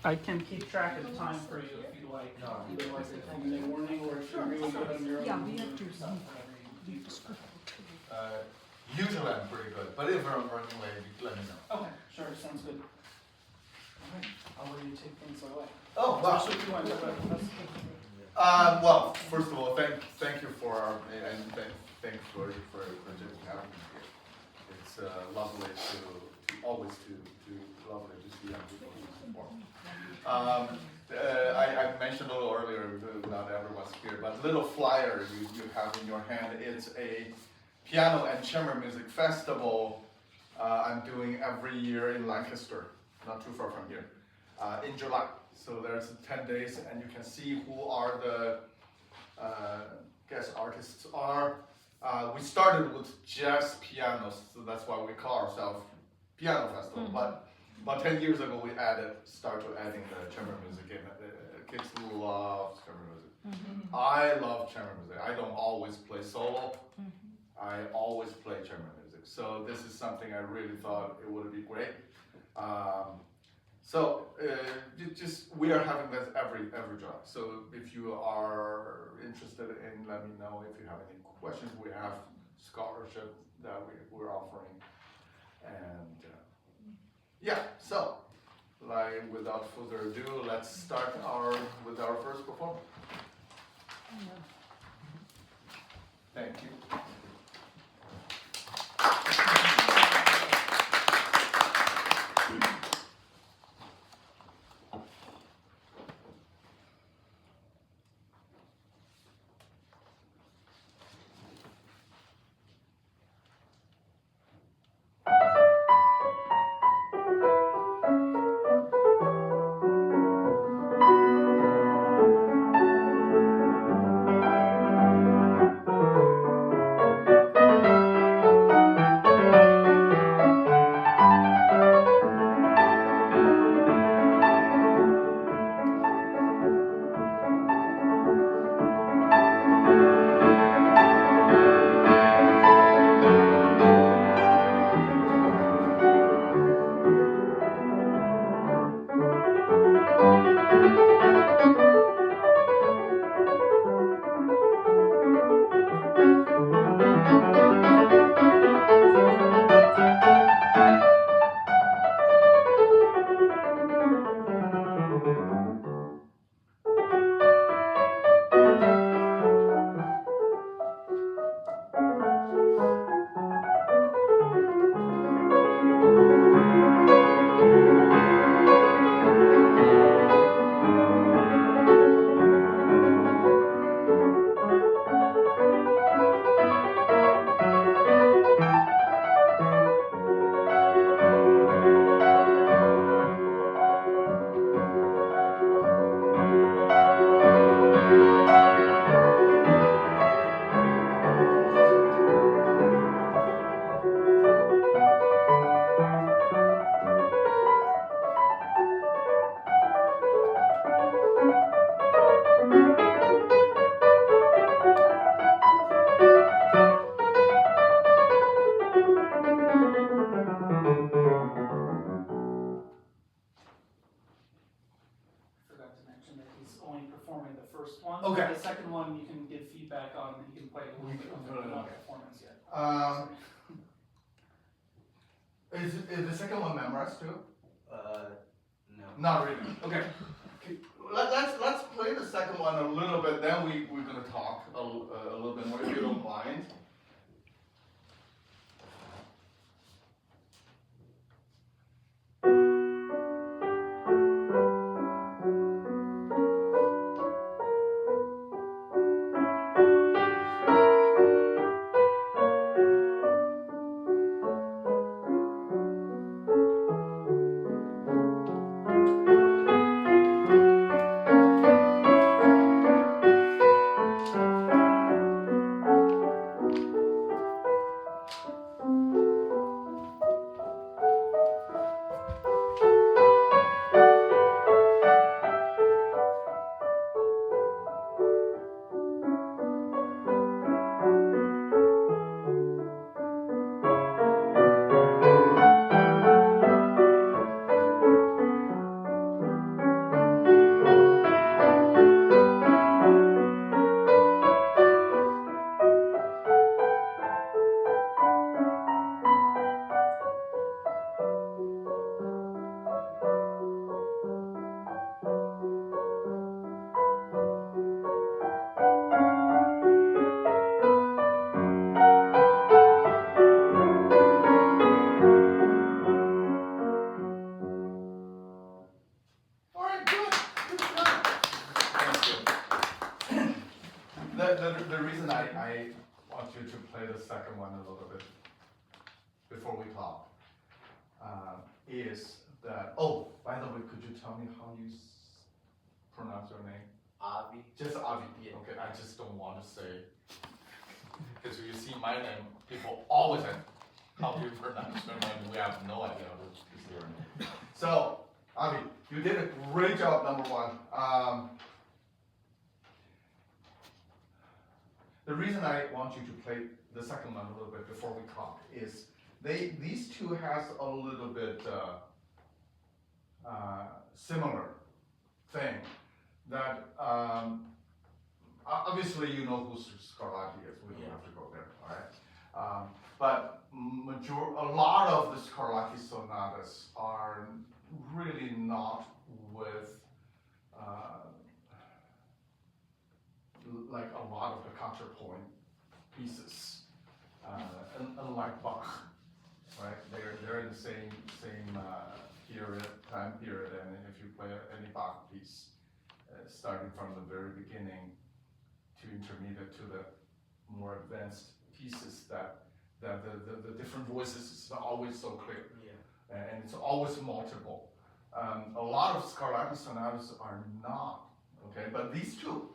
I can keep track of time for you if you like. Either like a 10-minute warning or if you're really good on your own. Yeah, we have to. Usually I'm pretty good, but if I'm running late, let me know. Okay, sure, sounds good. All right, I'll let you take things away. Oh, wow. Especially if you want to talk about this. Well, first of all, thank you for and thank for just having me here. It's lovely to always lovely to see young people perform. I mentioned a little earlier, not everyone's here, but little flyer you have in your hand. It's a piano and chamber music festival I'm doing every year in Lancaster, not too far from here, in July. So there's 10 days, and you can see who are the guest artists are. We started with just pianos, so that's why we call ourselves Piano Festival. But about 10 years ago, we started adding the chamber music in. Kids love chamber music. I love chamber music. I don't always play solo. I always play chamber music. So this is something I really thought it would be great. We are having this every job. So if you are interested in, let me know if you have any questions. We have scholarship that we're offering, and so without further ado, let's start with our first performance. Thank you. Okay. The second one you can give feedback on, and you can play a little bit on the performance yet. Is the second one memorized too? No. Not really. Okay. Let's play the second one a little bit. Then we're gonna talk a little bit more, if you don't mind. the reason I want you to play the second one a little bit before we talk is that, oh, by the way, could you tell me how you pronounce your name? Avi. Just Avi. Yeah. Okay, I just don't want to say, because when you see my name, people always ask, how do you pronounce your name? We have no idea how to say your name. So, Avi, you did a great job, number one. The reason I want you to play the second one a little bit before we talk is these two has a little bit similar thing that obviously you know who Scarlatti is. We don't have to go there, all right? But a lot of the Scarlatti sonatas are really not with like a lot of the counterpoint pieces, unlike Bach, right? They're in the same time period, and if you play any Bach piece, starting from the very beginning to intermediate to the more advanced pieces, that the different voices is always so clear, and it's always multiple. A lot of Scarlatti sonatas are not, okay, but these two,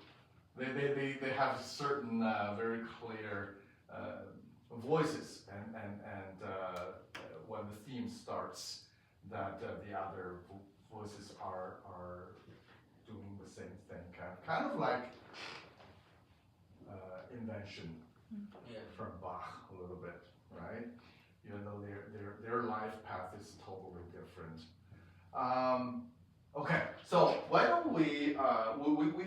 they have certain very clear voices, and when the theme starts, that the other voices are doing the same thing, kind of like invention from Bach a little bit, right? Even though their life path is totally different. Okay, so why don't we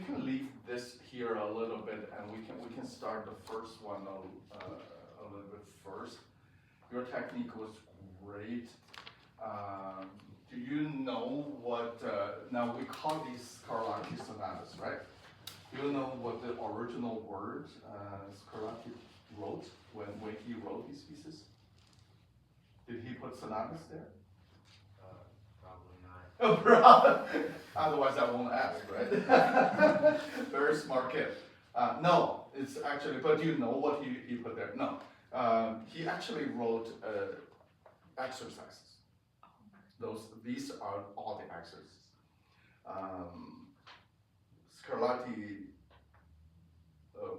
can leave this here a little bit, and we can start the first one a little bit first. Your technique was great. Do you know what? Now we call these Scarlatti sonatas, right? Do you know what the original word Scarlatti wrote when he wrote these pieces? Did he put sonatas there? Oh, bro. Otherwise I won't ask, right? Very smart kid. No, it's actually, but do you know what he put there? No. He actually wrote exercises. These are all the exercises. Scarlatti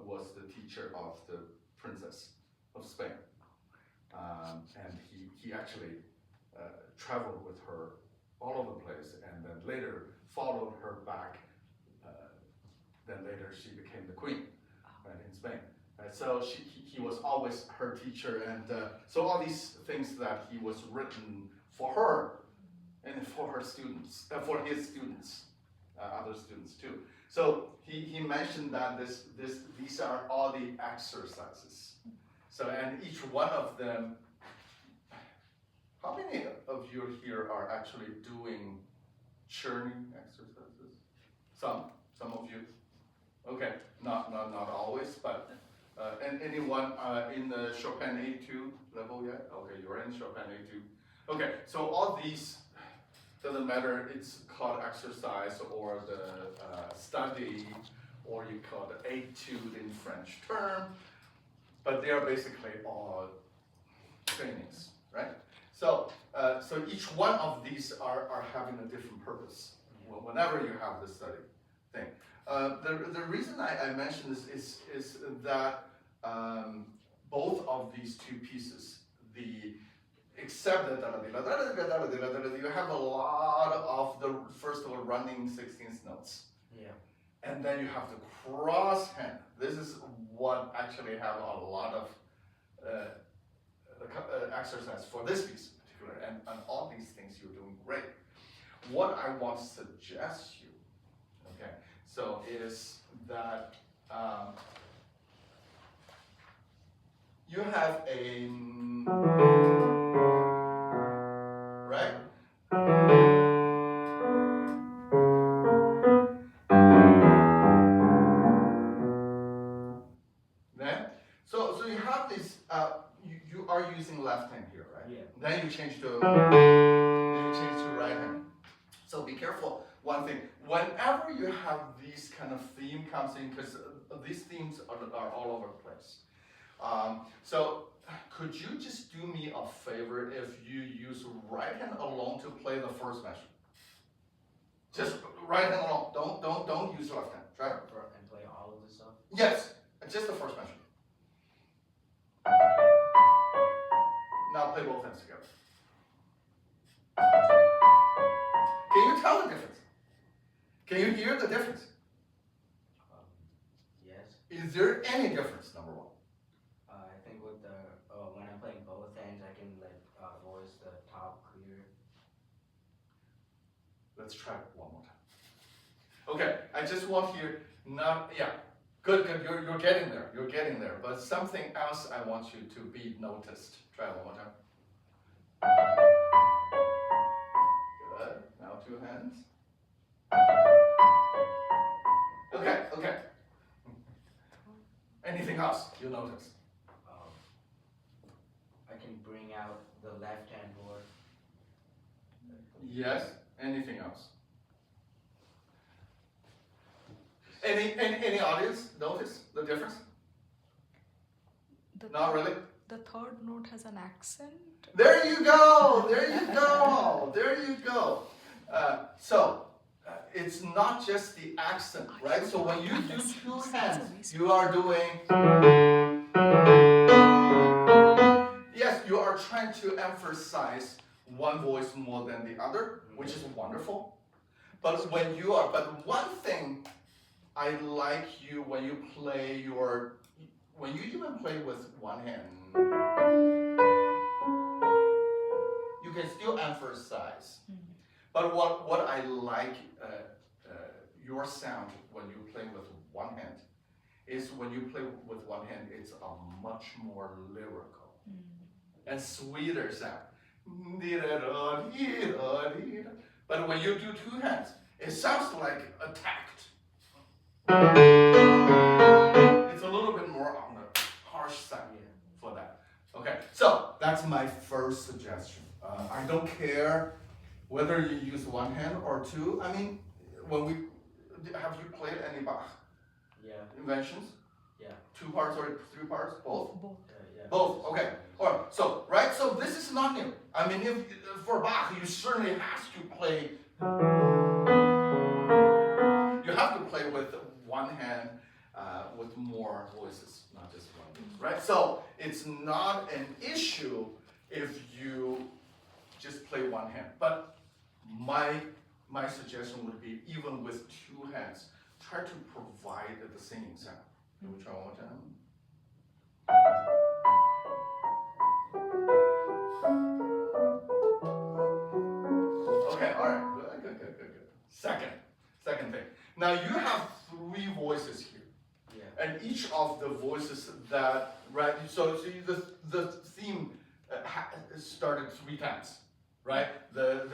was the teacher of the Princess of Spain. And he actually traveled with her all over the place, and then later followed her back. Then later she became the queen, right, in Spain. So he was always her teacher, and so all these things that he was written for her and for her students, for his students, other students too. So he mentioned that these are all the exercises. So, and each one of them. How many of you here are actually doing churning exercises? Some of you. Okay, not always, but and anyone in the Chopin A2 level yet? Okay, you're in Chopin A2. Okay, so all these doesn't matter. It's called exercise or the study, or you call it étude in French term, but they are basically all trainings, right? So each one of these are having a different purpose whenever you have this study thing. The reason I mention this is that both of these two pieces, except that you have a lot of the first of all running 16th notes. Yeah. And then you have the cross hand. This is what actually have a lot of exercise for this piece in particular, and all these things you're doing great. What I want to suggest you, okay, so is that you have a right. Then, so you have this. You are using left hand here, right? Yeah. Then you change to right hand. So be careful also one thing, whenever you have these kind of theme comes in, because these themes are all over the place. So could you just do me a favor if you use right hand alone to play the first measure? Just right hand alone. Don't use left hand. Try it. And play all of the stuff? Yes, just the first measure. Now play both hands together. Can you tell the difference? Can you hear the difference? Yes. Is there any difference, number one? I think with the when I'm playing both hands, I can voice the top clear. Let's try it one more time. Okay, I just want here, good, you're getting there, but something else I want you to be noticed. Try it one more time. Good, now two hands. Okay. Anything else you notice? I can bring out the left hand more. Yes, anything else? Any audience notice the difference? Not really? The third note has an accent. There you go. So it's not just the accent, right? So when you do two hands, you are doing. Yes, you are trying to emphasize one voice more than the other, which is wonderful. But one thing I like you when you even play with one hand, you can still emphasize. But what I like your sound when you play with one hand is when you play with one hand, it's a much more lyrical and sweeter sound. But when you do two hands, it sounds like attacked. It's a little bit more on the harsh side for that. Okay, so that's my first suggestion. I don't care whether you use one hand or two. I mean, have you played any Bach inventions? Yeah. 2 parts or 3 parts? Both? Yeah. Both, okay. All right, so this is not new. I mean, if for Bach, you certainly have to play. You have to play with one hand with more voices, not just one voice, right? So it's not an issue if you just play one hand. But my suggestion would be, even with 2 hands, try to provide the singing sound. Can we try one more time? Okay, all right, good. Second thing. Now you have 3 voices here. Yeah. And each of the voices that, right, so the theme started 3 times, right? The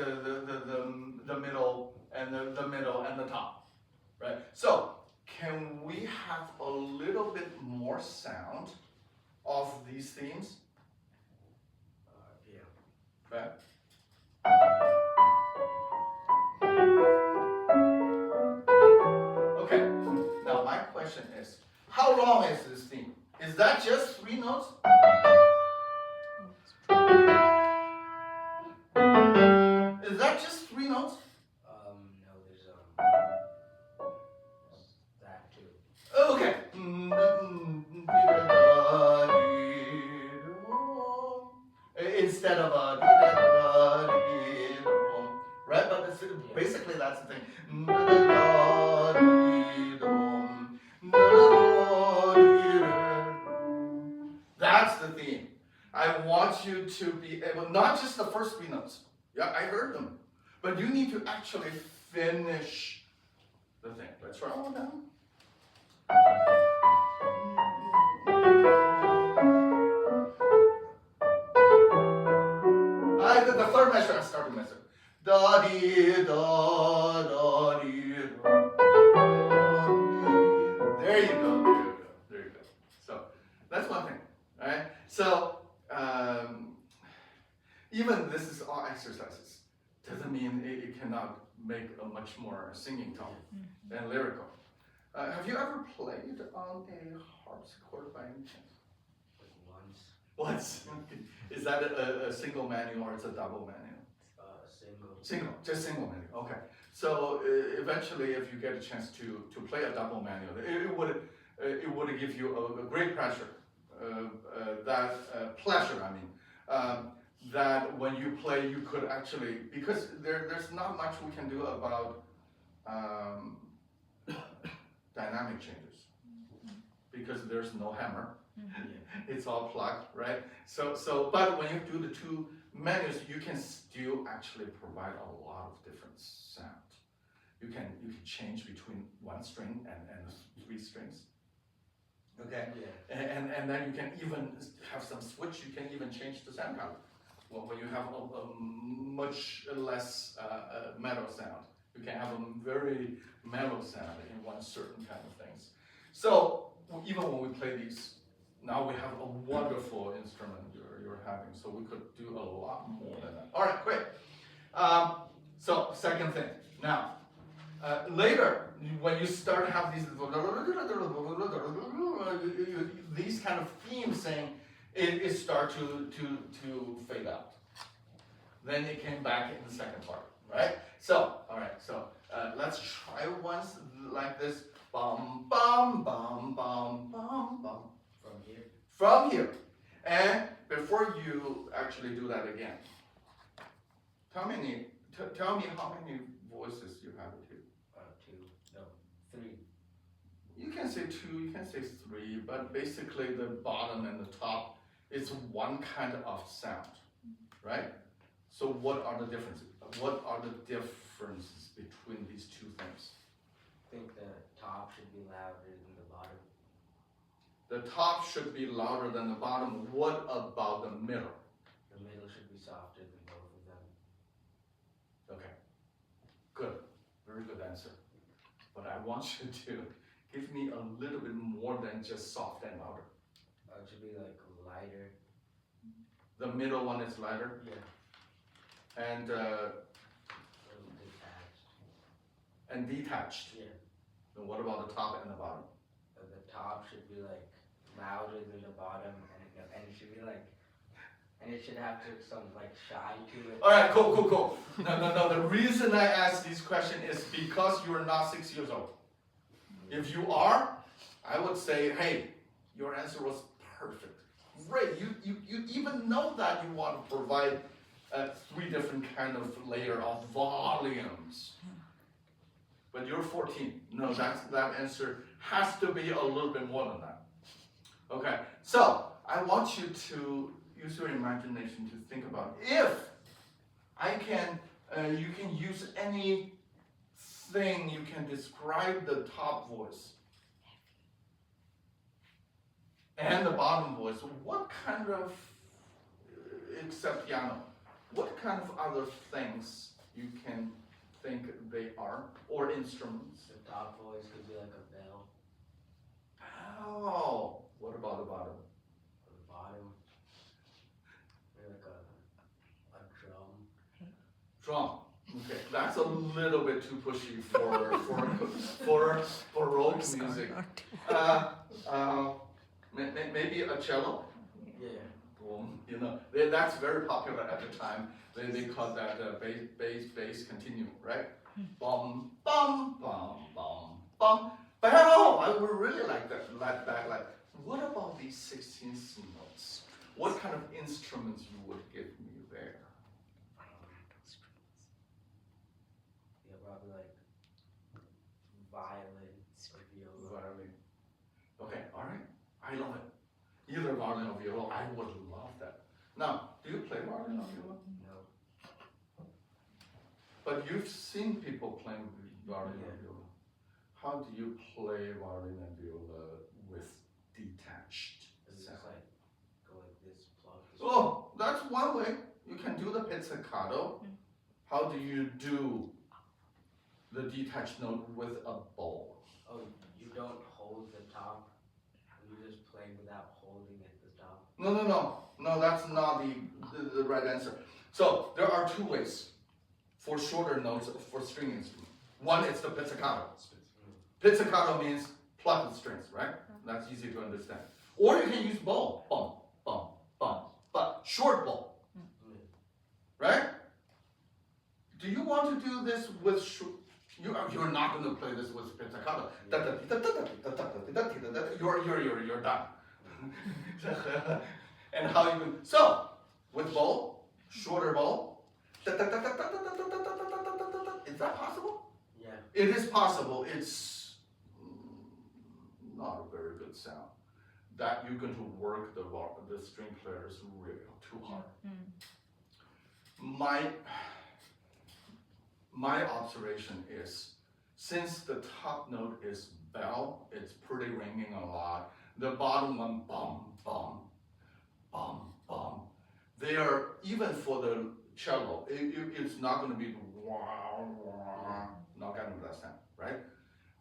middle and the middle and the top, right? So can we have a little bit more sound of these themes? Yeah. Right? Okay, now my question is, how long is this theme? Is that just 3 notes? Is that just 3 notes? No, there's that too. Okay. Instead of a right? But basically that's the thing. That's the theme. I want you to be able, not just the first 3 notes. Yeah, I heard them. But you need to actually finish the thing. Let's try one more time. The third measure, I started measure. Da dee da da dee da. There you go. So that's one thing, right? So even this is all exercises. Doesn't mean it cannot make a much more singing tone and lyrical. Have you ever played on a harpsichord by any chance? Like once, Once. Is that a single manual or it's a double manual? single. Single, just single manual. Okay. So eventually, if you get a chance to play a double manual, it would give you a great pleasure. Pleasure, I mean. That when you play, you could actually, because there's not much we can do about dynamic changes, because there's no hammer. It's all plugged, right? But when you do the two menus, you can still actually provide a lot of different sound. You can change between one string and 3 strings. Okay, and then you can even have some switch. You can even change the sound color. Well, when you have a much less mellow sound, you can have a very mellow sound in one certain kind of things. So even when we play these, now we have a wonderful instrument you're having. So we could do a lot more than that. All right, great. So second thing. Now, later when you start to have these kind of themes saying, it start to fade out. Then it came back in the second part, right? So, all right, so let's try once like this. Bum, bum, bum, bum, bum, bum. From here? From here. And before you actually do that again, tell me how many voices you have here. 2, no, 3. You can say 2, you can say 3, but basically the bottom and the top is one kind of sound, right? So what are the differences? What are the differences between these two things? I think the top should be louder than the bottom. The top should be louder than the bottom. What about the middle? The middle should be softer than both of them. Okay, good, very good answer. But I want you to give me a little bit more than just soft and louder. It should be like lighter. The middle one is lighter, Yeah. and Detached. detached. Yeah. And what about the top and the bottom? The top should be like louder than the bottom, and it should be like, and it should have some like shine to it. All right, cool. No. The reason I ask this question is because you are not 6 years old. If you are, I would say, hey, your answer was perfect. Great. You even know that you want to provide 3 different kind of layer of volumes. But you're 14. No, that answer has to be a little bit more than that. Okay, so I want you to use your imagination to think about if I can, you can use anything, you can describe the top voice and the bottom voice. What kind of, except piano, what kind of other things you can think they are, or instruments? The top voice could be like a bell. Oh, what about the bottom? Or the bottom, maybe like a drum. Drum. Okay, that's a little bit too pushy for rock music. Maybe a cello. Yeah. Boom. You know, that's very popular at the time. They call that bass continuum, right? Bum bum bum bum bum. But I would really like that. Like, what about these 16th notes? What kind of instruments you would give me there? Yeah, probably like violin or viola. Violin. Okay, all right. I love it. Either violin or viola, I would love that. Now, do you play violin or viola? No. But you've seen people playing violin or viola. How do you play violin and viola with detached It's sound? just like go like this, plug this. Oh, that's one way. You can do the pizzicato. How do you do the detached note with a bow? Oh, you don't hold the top. You just play without holding at the top. No, that's not the right answer. So there are 2 ways. for shorter notes for string instrument. One is the pizzicato. Pizzicato means plucked strings, right? That's easy to understand. Or you can use bow, bum, bum, bum, but short bow, right? Do you want to do this with you're not going to play this with pizzicato. You're done. And how you can, so with bow, shorter bow, is that possible? Yeah. It is possible. It's not a very good sound. That you're going to work the string players really too hard. My observation is, since the top note is bell, it's pretty ringing a lot. The bottom one, bum, bum, bum, bum. They are, even for the cello, it's not going to be wah, wah, not going to be that sound, right?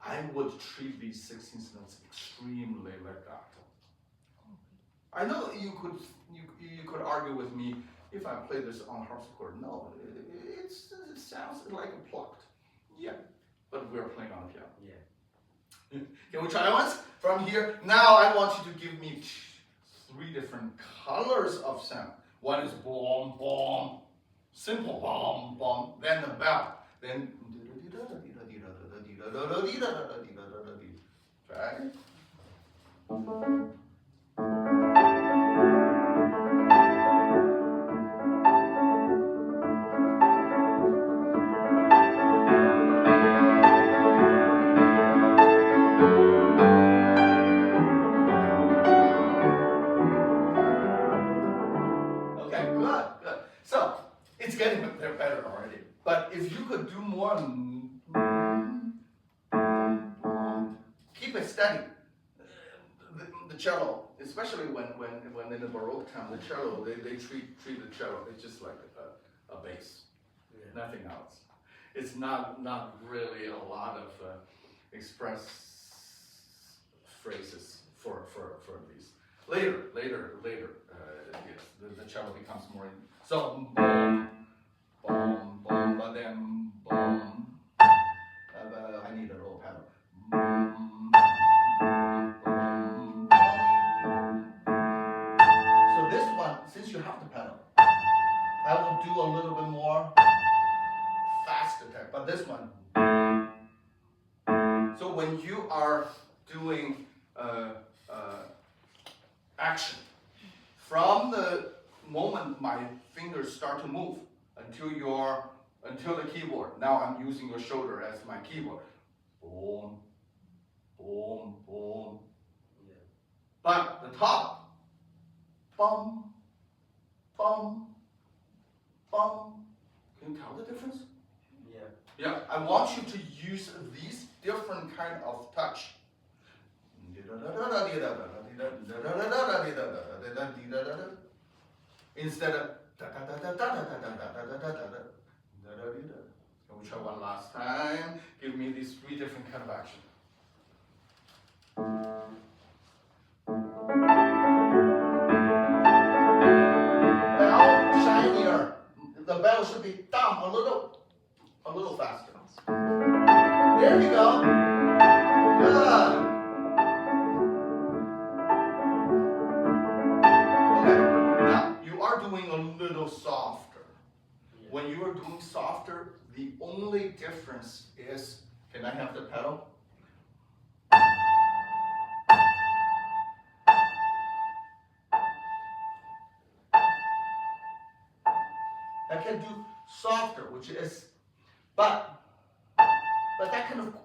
I would treat these 16th notes extremely legato. I know you could argue with me if I play this on harpsichord. No, it sounds like a plucked. Yeah, but we're playing on the piano. Yeah. Can we try once? From here, now I want you to give me 3 different colors of sound. One is boom, boom, simple boom, boom, then the bell, then try. Better already. But if you could do more, keep it steady. The cello, especially when in the Baroque time, the cello, they treat the cello, it's just like a bass, nothing else. It's not really a lot of express phrases for these. Later, yes, the cello becomes more, so boom, boom, boom, but then boom. I need a little pedal. So this one, since you have the pedal, I will do a little bit more fast attack. But this one. So when you are doing action, from the moment my fingers start to move until the keyboard. Now I'm using your shoulder as my keyboard. Boom, boom, boom. Yeah. But the top, bum, bum, bum. Can you tell the difference? Yeah. Yeah. I want you to use these different kind of touch. Instead of Can we try one last time? Give me these 3 different kind of action. Bell shinier. The bell should be down a little faster. There you go. Good. Doing a little softer. Yeah. When you are doing softer, the only difference is, can I have the pedal? I can do softer, which is, but that kind of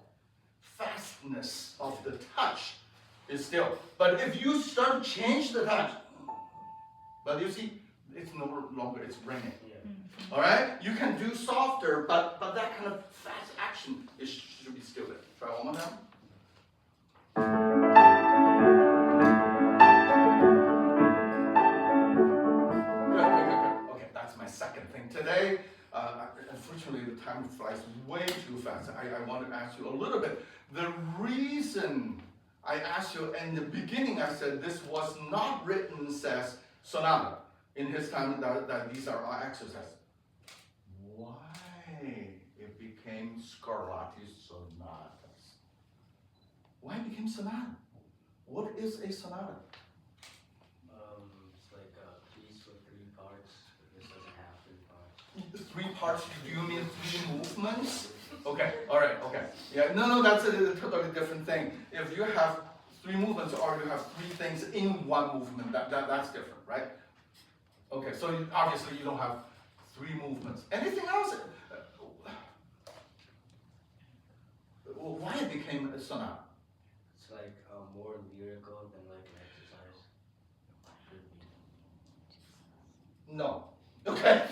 fastness of the touch is still, but if you start to change the touch, but you see, it's no longer, it's ringing. Yeah. All right? You can do softer, but that kind of fast action should be still there. Try one more time. Good. Okay, that's my second thing today. Unfortunately, the time flies way too fast. I want to ask you a little bit. The reason I asked you in the beginning, I said this was not written as sonata. In his time, that these are our exercises. Why? became Scarlatti sonatas? Why it became sonata? What is a sonata? It's like a piece with 3 parts. This doesn't have 3 parts. 3 parts, do you mean 3 movements? Okay, alright, okay. Yeah, no, that's a totally different thing. If you have 3 movements or you have 3 things in one movement, that's different, right? Okay, so obviously you don't have 3 movements. Anything else? Why it became a sonata? It's like more lyrical than like an exercise. No. Okay.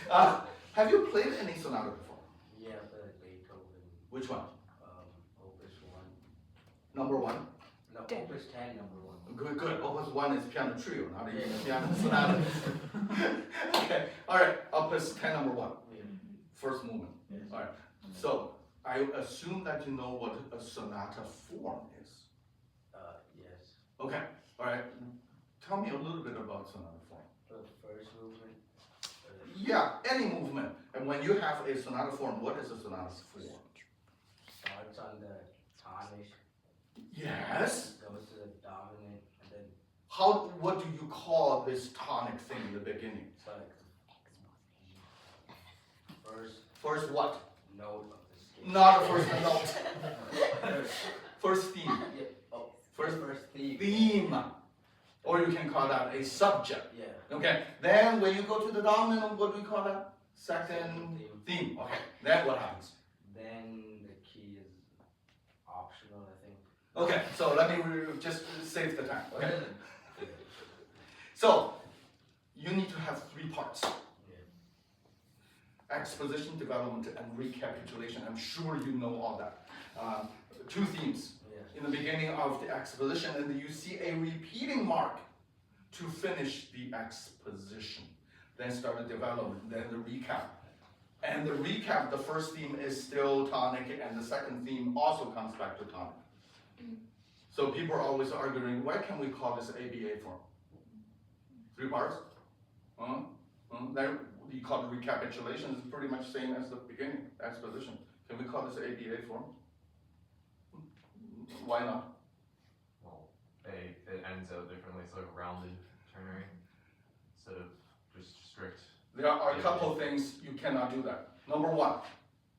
Have you played any sonata before? Yeah, but like Beethoven. Which one? Opus 1. Number 1? No, 10. Opus 10, number 1. Good. Opus 1 is piano trio, not even Yeah. piano sonata. Okay. Alright. Opus 10, number 1. Yeah. First movement. Yes. Alright. So I assume that you know what a sonata form is. Yes. Okay. Alright. Tell me a little bit about sonata form. The first movement. Yeah, any movement. And when you have a sonata form, what is a sonata form? Starts on the tonic. Yes. Goes to the dominant, and then What do you call this tonic thing in the beginning? it's like first First what? note of the scale. Not the first note. First theme. Yeah. Oh, First first theme. theme. Or you can call that a subject. Yeah. Okay. Then when you go to the dominant, what do we call that? Second theme. Okay. Then what happens? Then the key is optional, I think. Okay. So let me just save the time. Okay. Yeah. So you need to have 3 parts. Yeah. Exposition, development, and recapitulation. I'm sure you know all that. 2 themes. Yeah. In the beginning of the exposition, and you see a repeating mark to finish the exposition. Then start the development, then the recap. And the recap, the first theme is still tonic, and the second theme also comes back to tonic. So people are always arguing, why can we call this ABA form? 3 parts? Then you call it recapitulation, it's pretty much same as the beginning, exposition. Can we call this ABA form? Why not? Well, it ends out differently, so like rounded ternary instead of just strict. There are a couple of things you cannot do that. Number 1,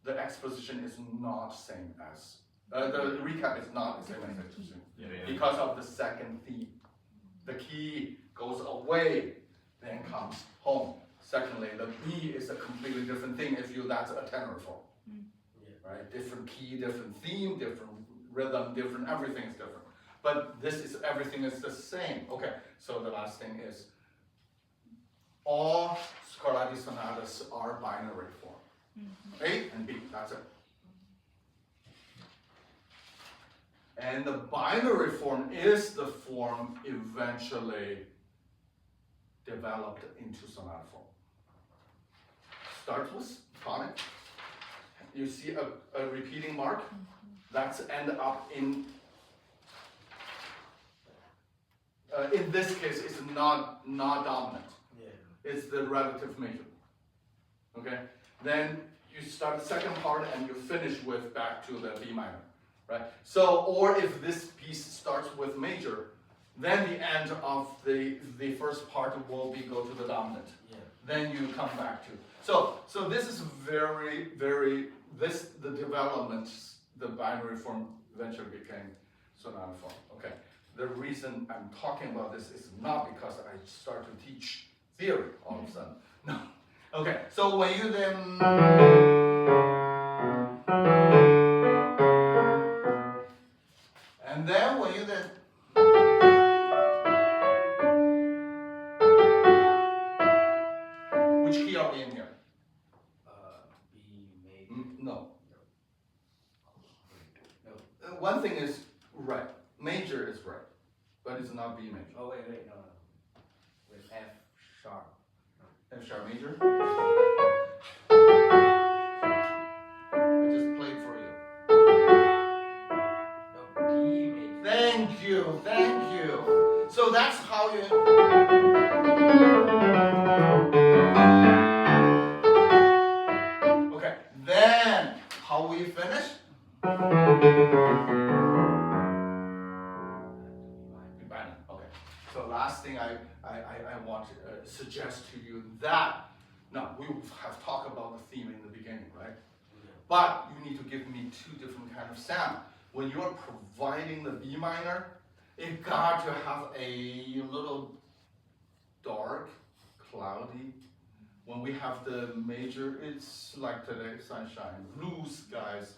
the exposition is not same as, the recap is not the same as exposition. Yeah. Because of the second theme. The key goes away, then comes home. Secondly, the B is a completely different thing that's a tenor form. Yeah. Right? Different key, different theme, different rhythm, different, everything is different. But everything is the same. Okay, so the last thing is, all Scarlatti sonatas are binary form. A and B, that's it. And the binary form is the form eventually developed into sonata form. Starts with tonic. You see a repeating mark. That's end up in this case, it's not dominant. Yeah. It's the relative major. Okay? Then you start the second part and you finish with back to the B minor. Right? So, or if this piece starts with major, then the end of the first part will go to the dominant. Yeah. Then you come back to. So this is very, the development, the binary form eventually became sonata form. Okay. The reason I'm talking about this is not because I start to teach theory all of a sudden. No. Okay. So when you then and then when you then which key are we in here? B major. No. No. One thing is right. Major is right, but it's not B major. Oh wait, no. With F sharp. F sharp major. I just played for you. No, D major. Thank you. So that's how you. Okay, then Banning. Okay. So last thing I want to suggest to you that, now we have talked about the theme in the beginning, right? But you need to give me two different kind of sound. When you're providing the B minor, it got to have a little dark, cloudy. When we have the major, it's like today, sunshine, blue skies.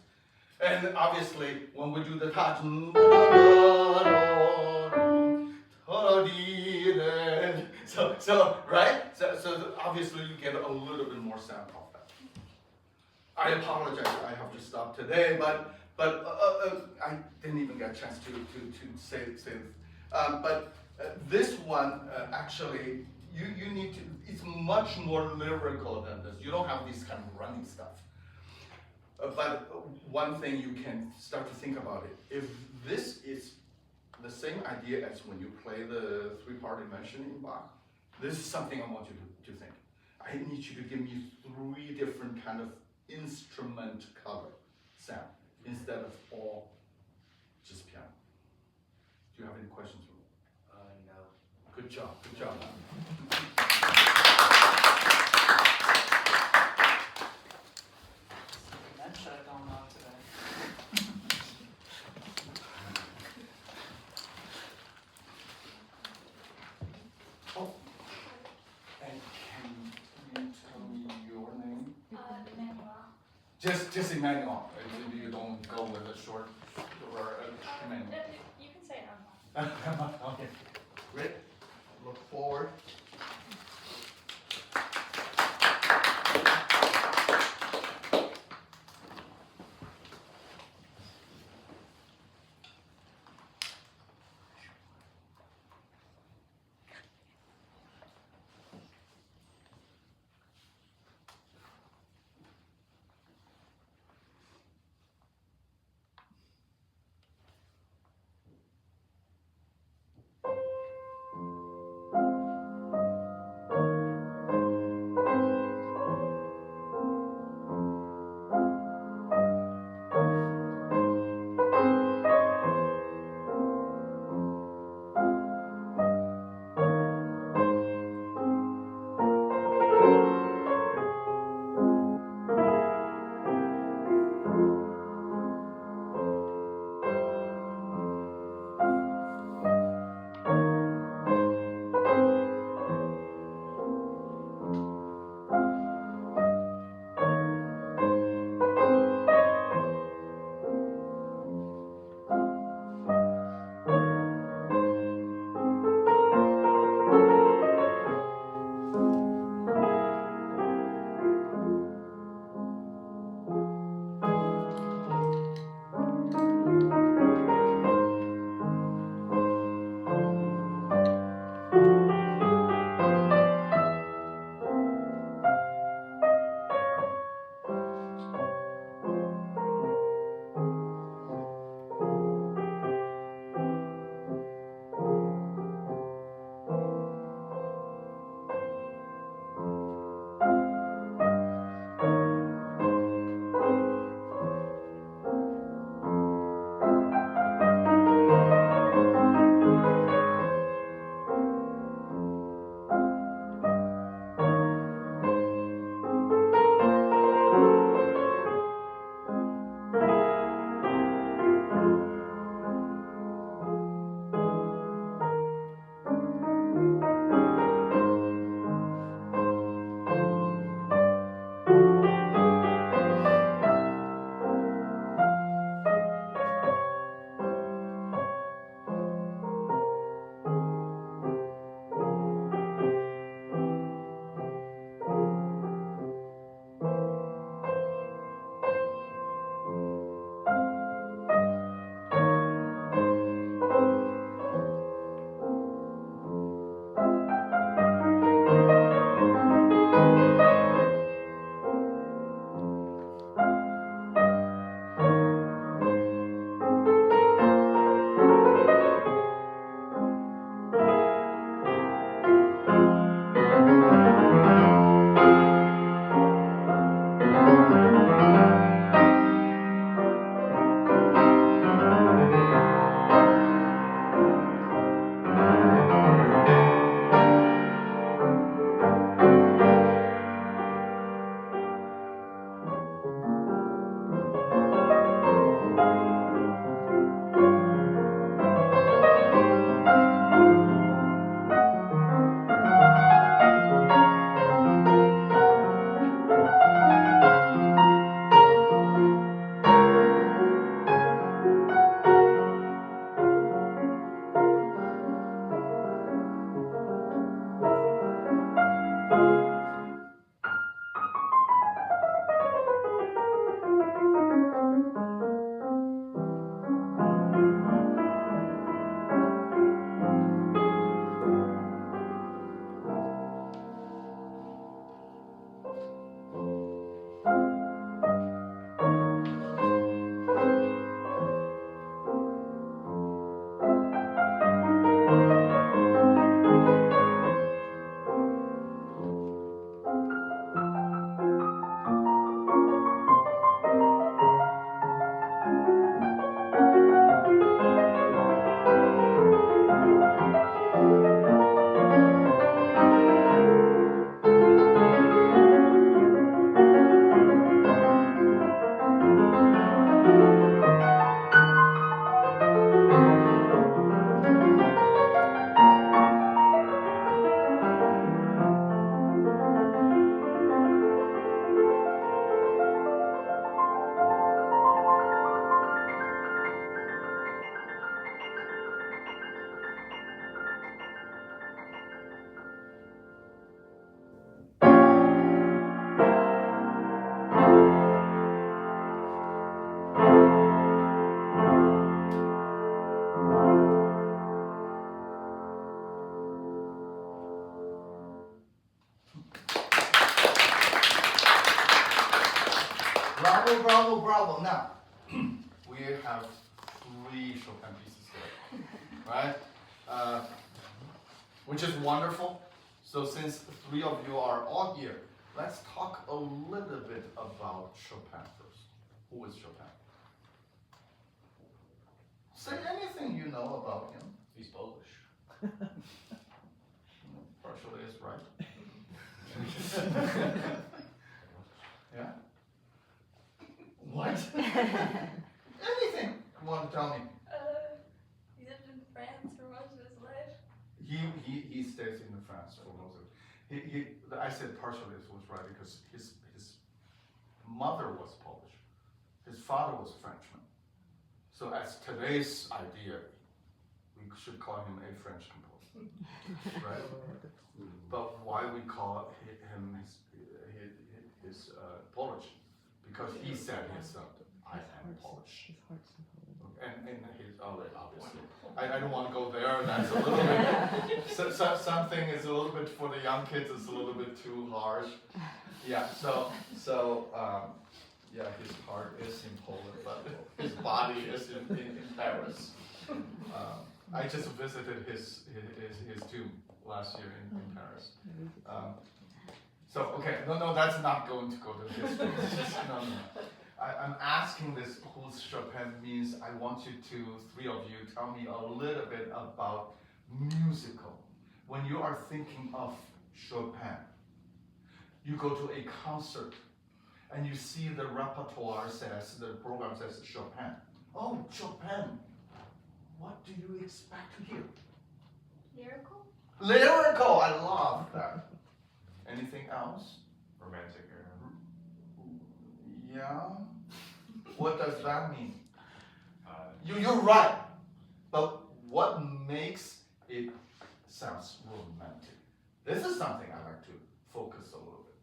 And obviously, when we do the touch, so right? So obviously you get a little bit more sound off that. I apologize, I have to stop today, but I didn't even get a chance to say this one actually you need to. It's much more lyrical than this. You don't have these kind of running stuff. But one thing you can start to think about it, if this is the same idea as when you play the three-part dimension in Bach, this is something I want you to think. I need you to give me three different kind of instrument color sound instead of all just piano. Do you have any questions for me? No. Good job, good job. That should have gone on today. Oh, and can you tell me your name? Emmanuel. Just Emmanuel. You don't go with a short or Emmanuel. You can say Emma. Okay, great. Look forward. problem. Now, we have 3 Chopin pieces here, right? Which is wonderful. So since 3 of you are all here, let's talk a little bit about Chopin first. Who is Chopin? Say anything you know about him. He's Polish. Partially is right. Yeah? What? Anything you want to tell me? He lived in France for most of his life. He stays in France for most of it. I said partially was right because his mother was Polish. His father was Frenchman. So as today's idea, we should call him a French composer, right? But why we call him his Polish? Because he said himself, I am Polish. And his, obviously, I don't want to go there. That's a little bit, something is a little bit, for the young kids, it's a little bit too harsh. Yeah, yeah, his heart is in Poland, but his body is in Paris. I just visited his tomb last year in Paris. So, okay, no, that's not going to go to history. No. I'm asking this who Chopin means. I want you to, 3 of you, tell me a little bit about musical. When you are thinking of Chopin, you go to a concert and you see the repertoire says, the program says Chopin. Oh, Chopin. What do you expect to hear? Lyrical? Lyrical, I love that. Anything else? Romantic era. Yeah. What does that mean? You're right. But what makes it sounds romantic? This is something I like to focus a little bit.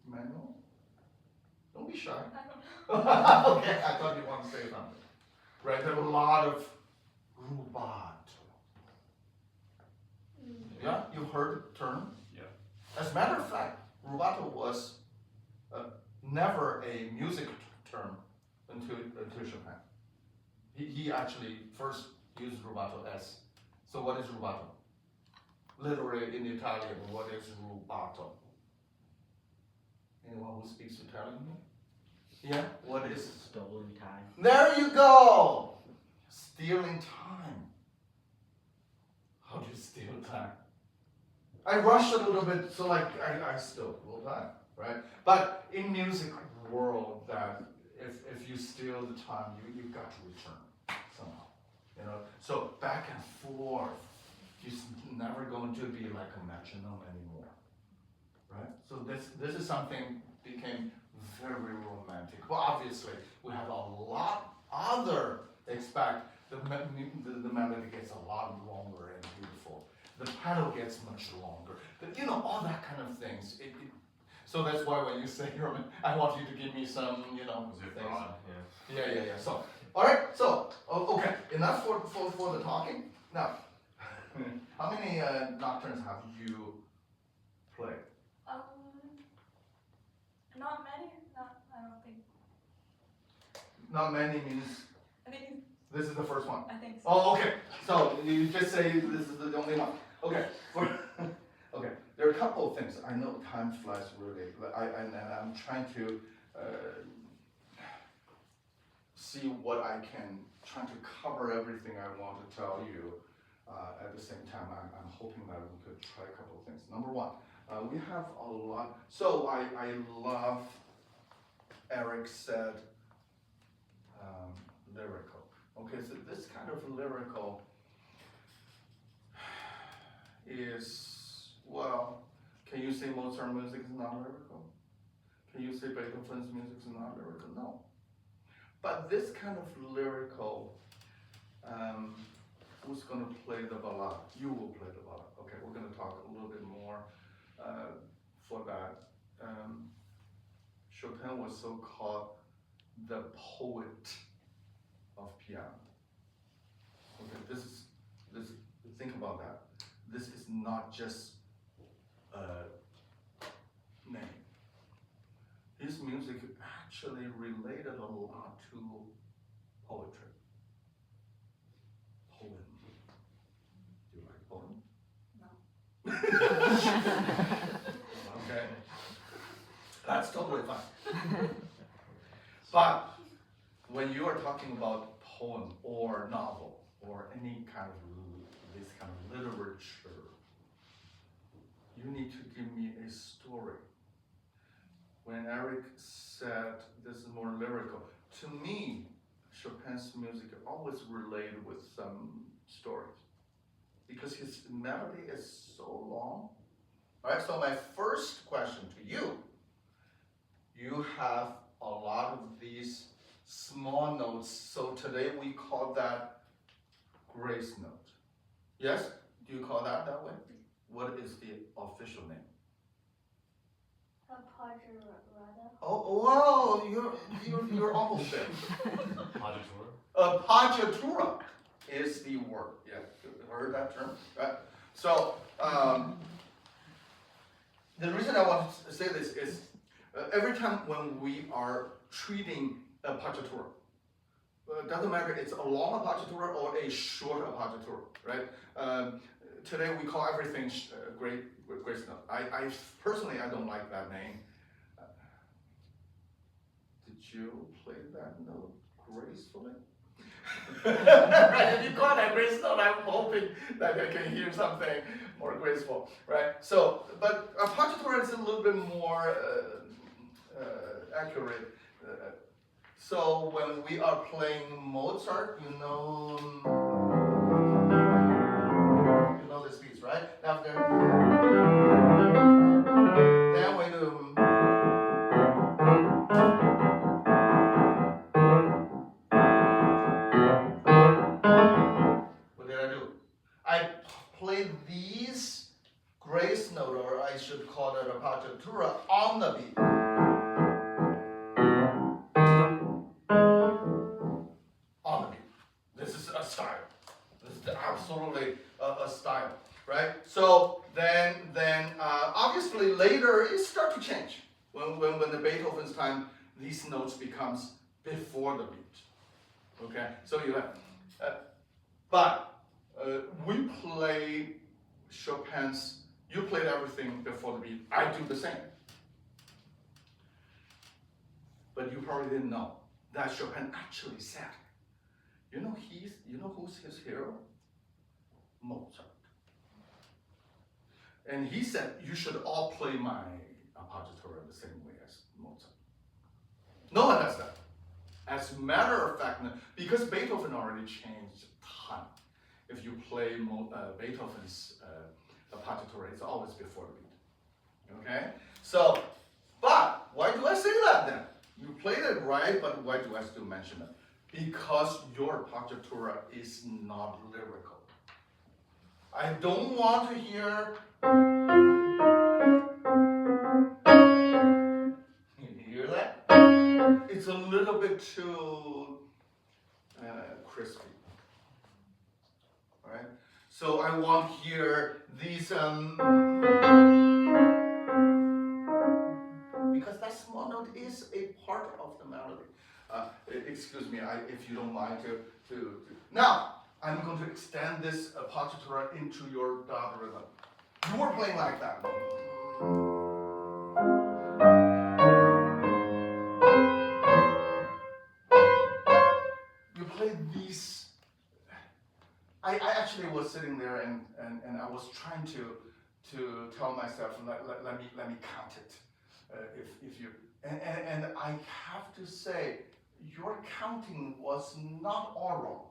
Manuel? Don't be shy. I don't know. Okay, I thought you want to say something. Right, there are a lot of rubato. Yeah, you heard the term? Yeah. As a matter of fact, rubato was never a music term until Chopin. He actually first used rubato as, so what is rubato? Literally in Italian, what is rubato? Anyone who speaks Italian here? Yeah, what is? Stolen time. There you go! Stealing time. How do you steal time? I rush a little bit, so like I steal a little time, right? But in music world, that if you steal the time, you got to return somehow, you know. So back and forth, it's never going to be like a metronome anymore, right? So this is something became very romantic. Well, obviously we have a lot other expect. The melody gets a lot longer and beautiful. The pedal gets much longer. You know, all that kind of things. So that's why when you say Roman, I want you to give me some, you know, Was it things. broad? Yeah. So, all right. So, okay, enough for the talking. Now, how many nocturnes have you played? Not many. I don't think. Not many means I think. this is the first one. I think so. Oh, okay. So you just say this is the only one. Okay. Okay. There are a couple of things. I know time flies really, but I'm trying to see what I can, trying to cover everything I want to tell you. At the same time, I'm hoping that we could try a couple of things. Number one, we have a lot. So I love Eric said lyrical. Okay, so this kind of lyrical is, well, can you say Mozart music is not lyrical? Can you say Beethoven's music is not lyrical? No. But this kind of lyrical, who's going to play the ballad? You will play the ballad. Okay, we're going to talk a little bit more for that. Chopin was so called the poet of piano. Okay, this. Think about that. This is not just a name. his music actually related a lot to poetry. Poem. Do you like poem? Okay. That's totally fine. But when you are talking about poem or novel or any kind of this kind of literature, you need to give me a story. When Eric said this is more lyrical, to me, Chopin's music always related with some stories because his melody is so long. All right, so my first question to you, you have a lot of these small notes, so today we call that grace note. Yes? Do you call that way? What is the official name? Oh, wow, you're almost there. Paggiatura? Paggiatura is the word. Yeah, you heard that term, right? So, the reason I want to say this is every time when we are treating a paggiatura, doesn't matter it's a long appoggiatura or a short appoggiatura, right? Today we call everything grace note. I personally I don't like that name. Did you play that note gracefully? Right, if you call that grace note, I'm hoping that I can hear something more graceful, right? So, but appoggiatura is a little bit more accurate. So when we are playing Mozart, you know this piece, right? After, then we do. What did I do? I played these grace note, or I should call it a appoggiatura, on the beat. This is a style. This is absolutely a style, right? So then obviously later it starts to change. When the Beethoven's time, these notes becomes before the beat. Okay, so you have, but we play Chopin's. You played everything before the beat. I do the same. But you probably didn't know that Chopin actually said. You know who's his hero? Mozart. And he said, you should all play my appoggiatura the same way as Mozart. No one does that. As a matter of fact, because Beethoven already changed a ton. If you play Beethoven's appoggiatura, it's always before the beat. Okay? So, but why do I say that then? You played it right, but why do I still mention it? Because your appoggiatura is not lyrical. I don't want to hear. You hear that? It's a little bit too crispy. All right? So I want to hear these. Because that small note is a part of the melody. Excuse me, if you don't mind to. Now, I'm going to extend this appoggiatura into your dot rhythm. You were playing like that. You played these. I actually was sitting there and I was trying to tell myself, let me count it. If you and I have to say, your counting was not all wrong.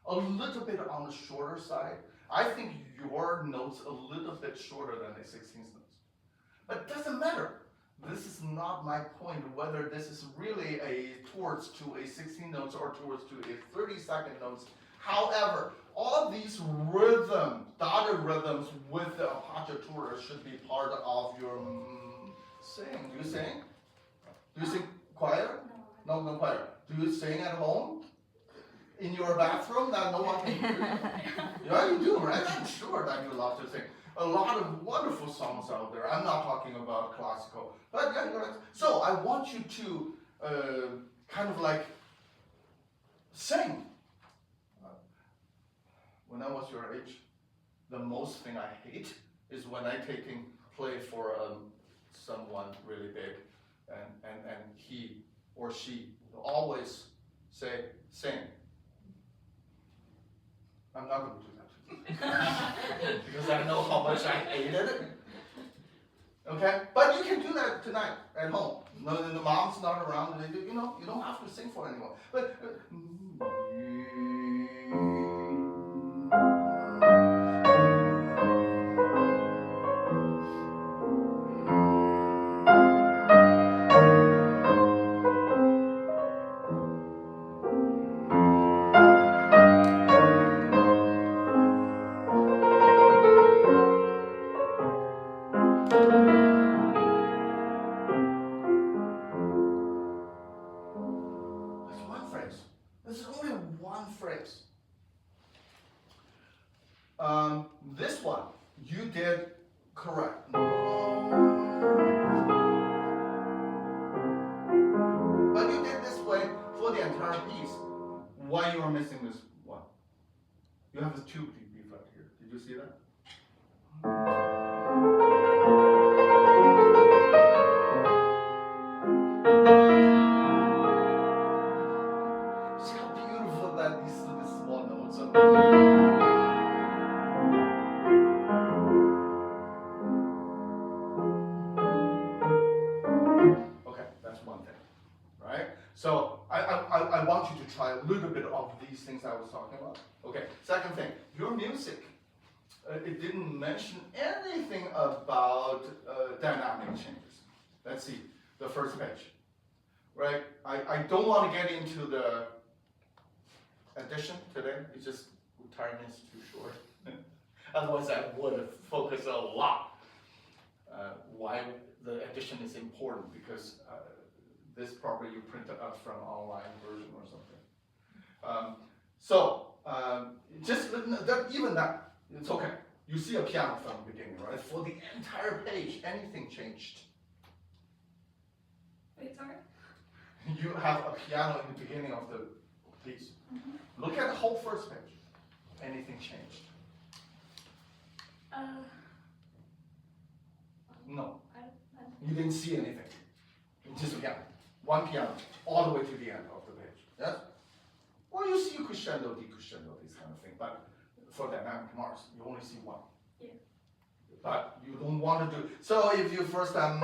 A little bit on the shorter side. I think your notes a little bit shorter than a 16th notes. But it doesn't matter. This is not my point, whether this is really towards to a 16 notes or towards to a 30-second notes. However, all these rhythms, dotted rhythms with the appoggiatura should be part of your sing. Do you sing? Do you sing choir? No, no choir. Do you sing at home? In your bathroom that no one can hear you? Yeah, you do, right? I'm sure that you love to sing. a lot of wonderful songs out there. I'm not talking about classical, but yeah, so I want you to kind of like sing. When I was your age, the most thing I hate is when I play for someone really big, and he or she always say sing. I'm not going to do that because I know how much I hated it. Okay, but you can do that tonight at home. No, the mom's not around. You know, you don't have to sing for anyone. But this is only one phrase. This one, you did correct. But you did this way for the entire piece. Why you are missing this one? You have the two B flat here. Did you see that? See how beautiful that these small notes are. Okay, that's one thing, right? So I want you to try a little bit of these things I was talking about. Okay, second thing, your music. It didn't mention anything about dynamic changes. Let's see, the first page. Right? I don't want to get into the addition today. It's just time is too short. Otherwise, I would focus a lot. Why the addition is important, because this probably you printed out from online version or something. Just even that, it's okay. You see a piano from the beginning, right? For the entire page, anything changed. Wait, sorry? You have a piano in the beginning of the piece. Mm-hmm. Look at the whole first page. Anything changed? No. You didn't see anything. Just a piano. One piano, all the way to the end of the page. Yes? Well, you see crescendo, decrescendo, this kind of thing, but for dynamic marks, you only see one. Yeah. But you don't want to do. So if you first time.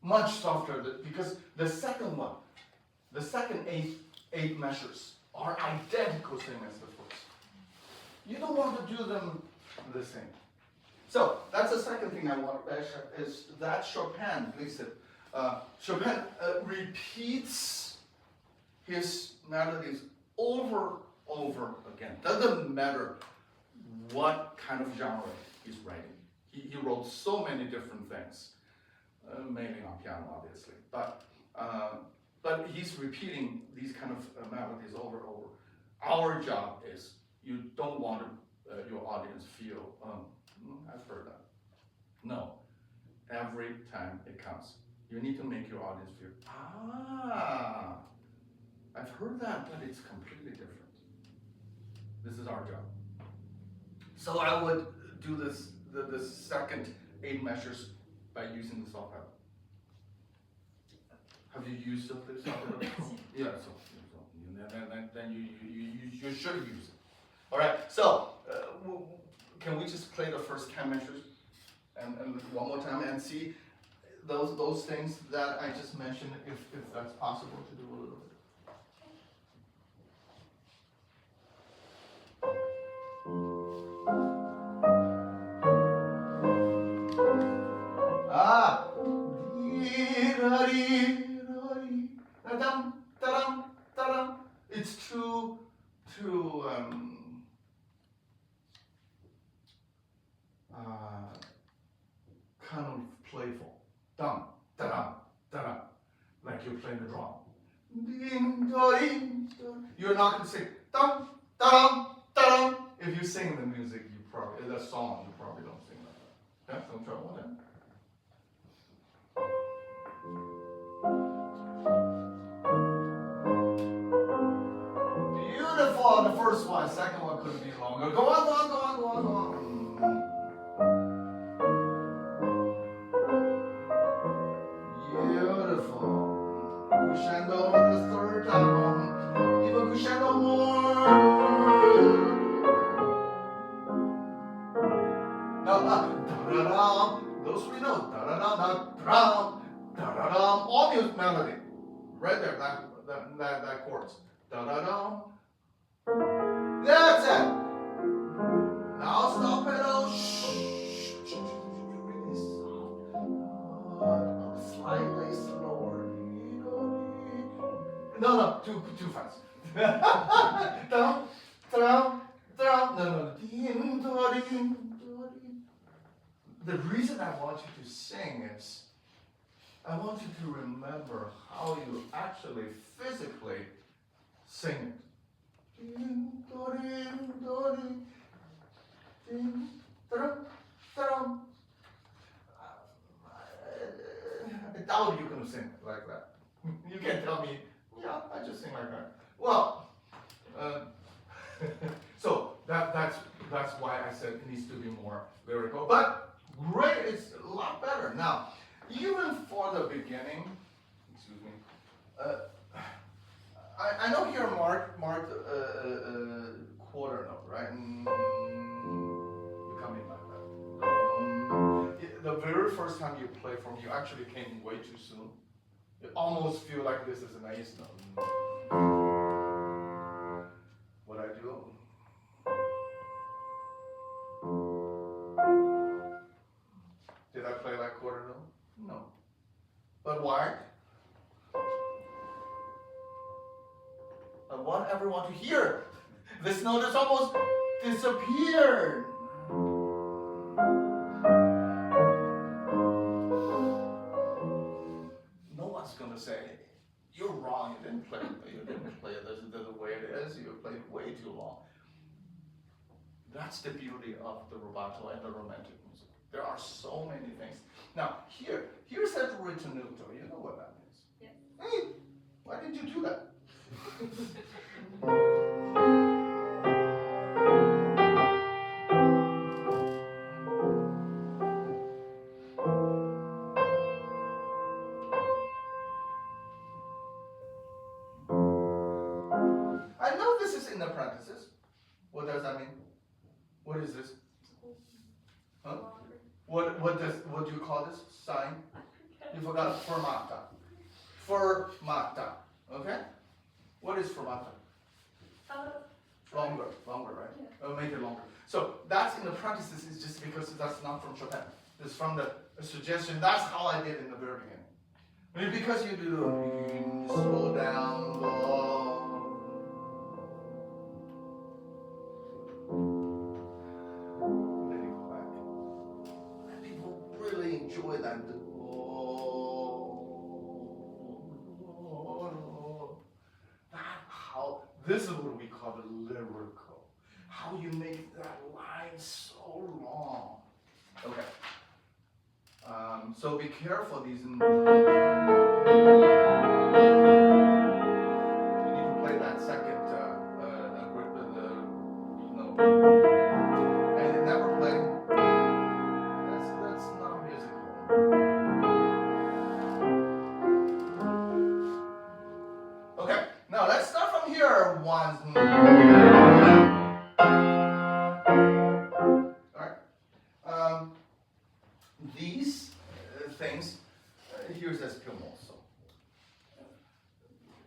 Much softer, because the second one, the second eight measures are identical same as the first. You don't want to do them the same. So that's the second thing I want to mention is that Chopin, listen, Chopin repeats his melodies over again. Doesn't matter what kind of genre he's writing. He wrote so many different things. Mainly on piano, obviously, but he's repeating these kind of melodies over and over. Our job is you don't want your audience feel, I've heard that. No, every time it comes, you need to make your audience feel, I've heard that, but it's completely different. This is our job. So I would do this the second 8 measures by using the soft pedal. Have you used the soft pedal? Yeah, then you should use it. All right, so can we just play the first 10 measures and one more time and see those things that I just mentioned, if that's possible to do a little bit. da-dum, da-dum, da-dum. It's too kind of playful. Dum, da-dum, da-dum. Like you're playing the drum. Ding, da-ding, da. You're not gonna sing dum, da-dum, da-dum. If you sing the music, the song, you probably don't sing like that. Okay, don't try one then. Beautiful, the first one, second one couldn't be longer. Go on, go on, go on, go on, go on. Beautiful. Crescendo the third time, even crescendo more. Now, da-da-dum, those three notes, da-da-dum, da-da-dum, da-da-dum, all music melody. Right there, that chords. Da-da-dum. That's it. Now stop pedal. Shh. Really soft. Slightly slower. No, too fast. Dum, dum, dum. No. The reason I want you to sing is I want you to remember how you actually physically sing it. I doubt you're going to sing it like that. You can't tell me, yeah, I just sing like that. Well, so that's why I said it needs to be more lyrical. But great, it's a lot better. Now, even for the beginning, excuse me, I know here marked quarter note, right? Becoming like that. The very first time you play from, you actually came way too soon. You almost feel like this is an ace note. What I do? Did I play like quarter note? No. But why? I want everyone to hear. This note has almost disappeared. No one's gonna say, you're wrong, you didn't play it this is the way it is, you played way too long. That's the beauty of the rubato and the romantic music. There are so many things. Now, here's that ritenuto. You know what that means? Yes. Hey, why did you do that? I know this is in the parentheses. What does that mean? What is this? Huh? What do you call this sign? You forgot fermata. Fermata. Okay? What is fermata? Longer, right? Yeah. Make it longer. So that's in the parentheses is just because that's not from Chopin. It's from the suggestion. That's how I did in the very beginning. I mean, because you do slow down, go. Then you go back. And people really enjoy that. This is what we call the lyrical. How you make that line so long. Okay. So be careful these. You need to play that second note. And never play. That's not musical. Okay. Now let's start from here. One. Alright. These things, here's this film also.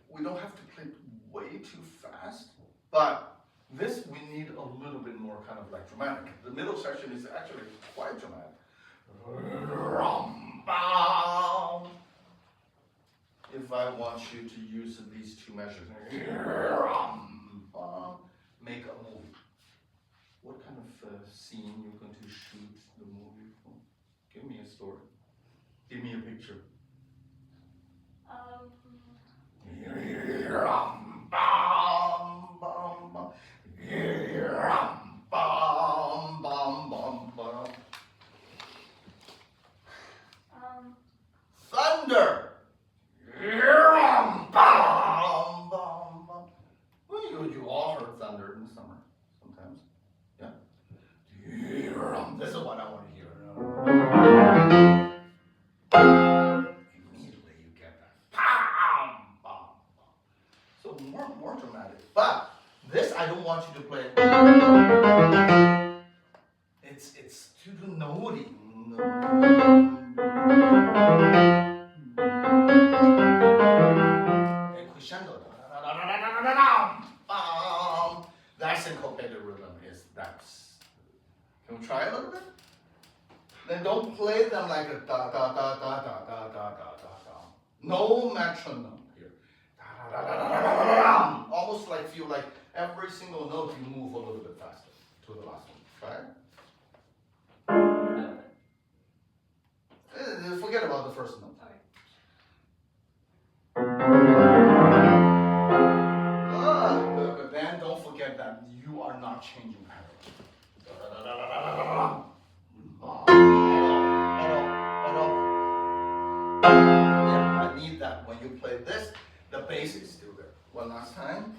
We don't have to play way too fast, but this we need a little bit more kind of like dramatic. The middle section is actually quite dramatic. if I want you to use these two measures, make a movie. What kind of scene you're going to shoot the movie for? Give me a story. Give me a picture. Thunder. Well, you all heard thunder in the summer sometimes. Yeah. This is what I want to hear. Immediately you get that. So more dramatic. But this I don't want you to play. It's too notey. And crescendo. That syncopated rhythm is that's. Can we try a little bit? Then don't play them like a da da da da da da da da da. No metronome here. Da da da da da da da. Almost like feel like every single note you move a little bit faster to the last one. Try it. Forget about the first note. But then don't forget that you are not changing pattern. Yeah, I need that when you play this, the bass is still there. One last time.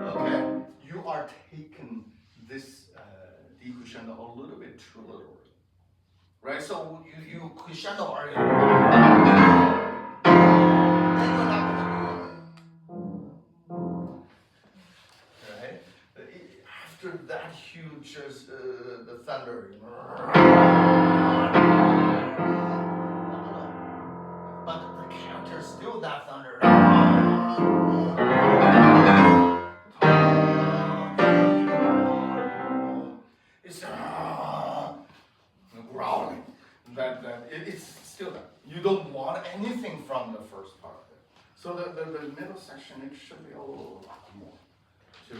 Okay, you are taking this D crescendo a little bit too literally. Right? So you crescendo are then you're not gonna do right? After that huge the thunder. But the counter is still that thunder. It's growling. It's still that. You don't want anything from the first part. So the middle section, it should be a little lot more to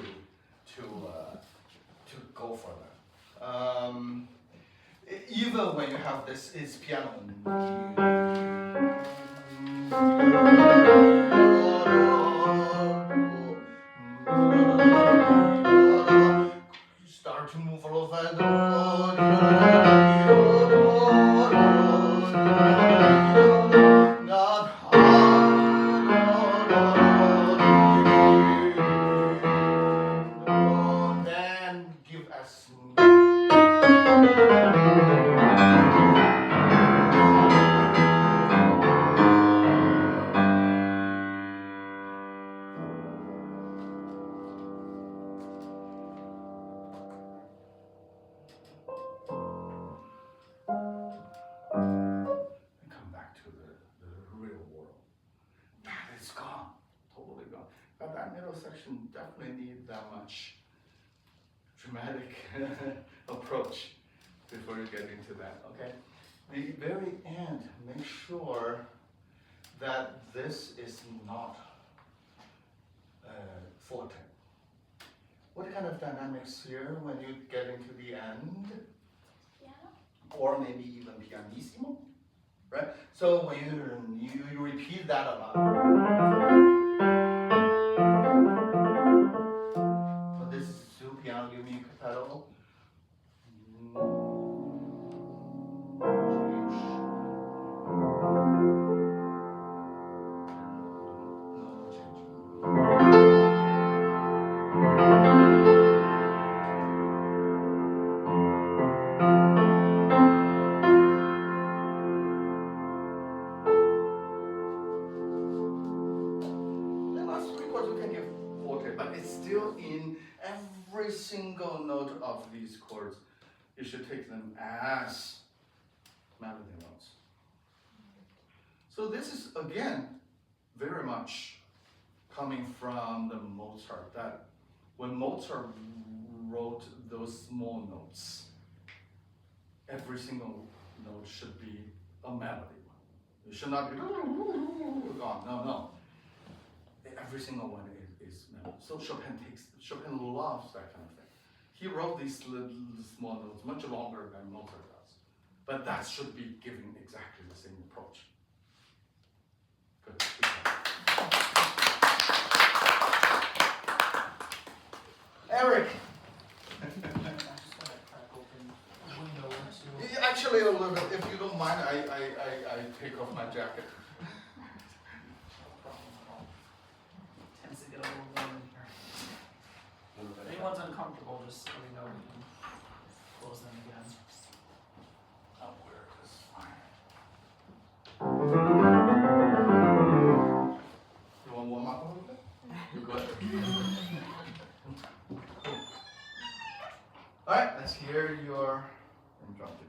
go for that. Even when you have this is piano. Start to move a little then give us. Come back to the real world. That is gone. Totally gone. But that middle section definitely needs that much dramatic approach before you get into that, okay? The very end, make sure that this is not forte. What kind of dynamics here when you get into the end? Piano? Or maybe even pianissimo, right? So when you repeat that a lot. So this is still piano, give me a cappello. No change. The last three chords you can give forte, but it's still in every single note of these chords. You should take them as melody notes. So this is again very much coming from the Mozart that when Mozart wrote those small notes, every single note should be a melody. It should not be gone. No. Every single one is melody. So Chopin loves that kind of thing. He wrote these little small notes much longer than Mozart does. But that should be given exactly the same approach. Good. Eric. Actually, a little bit. If you don't mind, I take off my jacket. Tends to get a little warm in here. If anyone's uncomfortable, just let me know. We can close them again. I'll wear this fine. You want to warm up a little bit? You good? All right, let's hear your impromptu.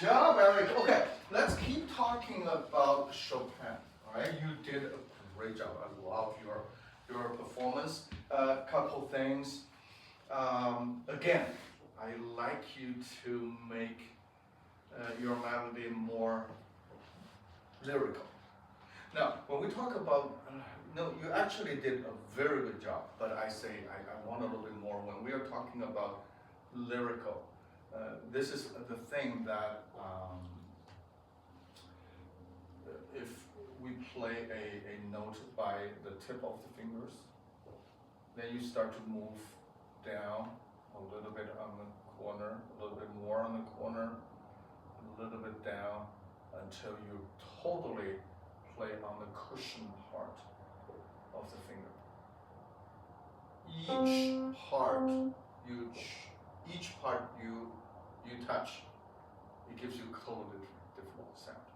job, Eric. Okay, let's keep talking about Chopin. All right, you did a great job. I love your performance. Couple things. Again, I like you to make your melody more lyrical. Now, when we talk about, no, you actually did a very good job, but I say I want a little bit more. When we are talking about lyrical, this is the thing that if we play a note by the tip of the fingers, then you start to move down a little bit on the corner, a little bit more on the corner, a little bit down, until you totally play on the cushion part of the finger. Each part you touch, it gives you a totally different sound.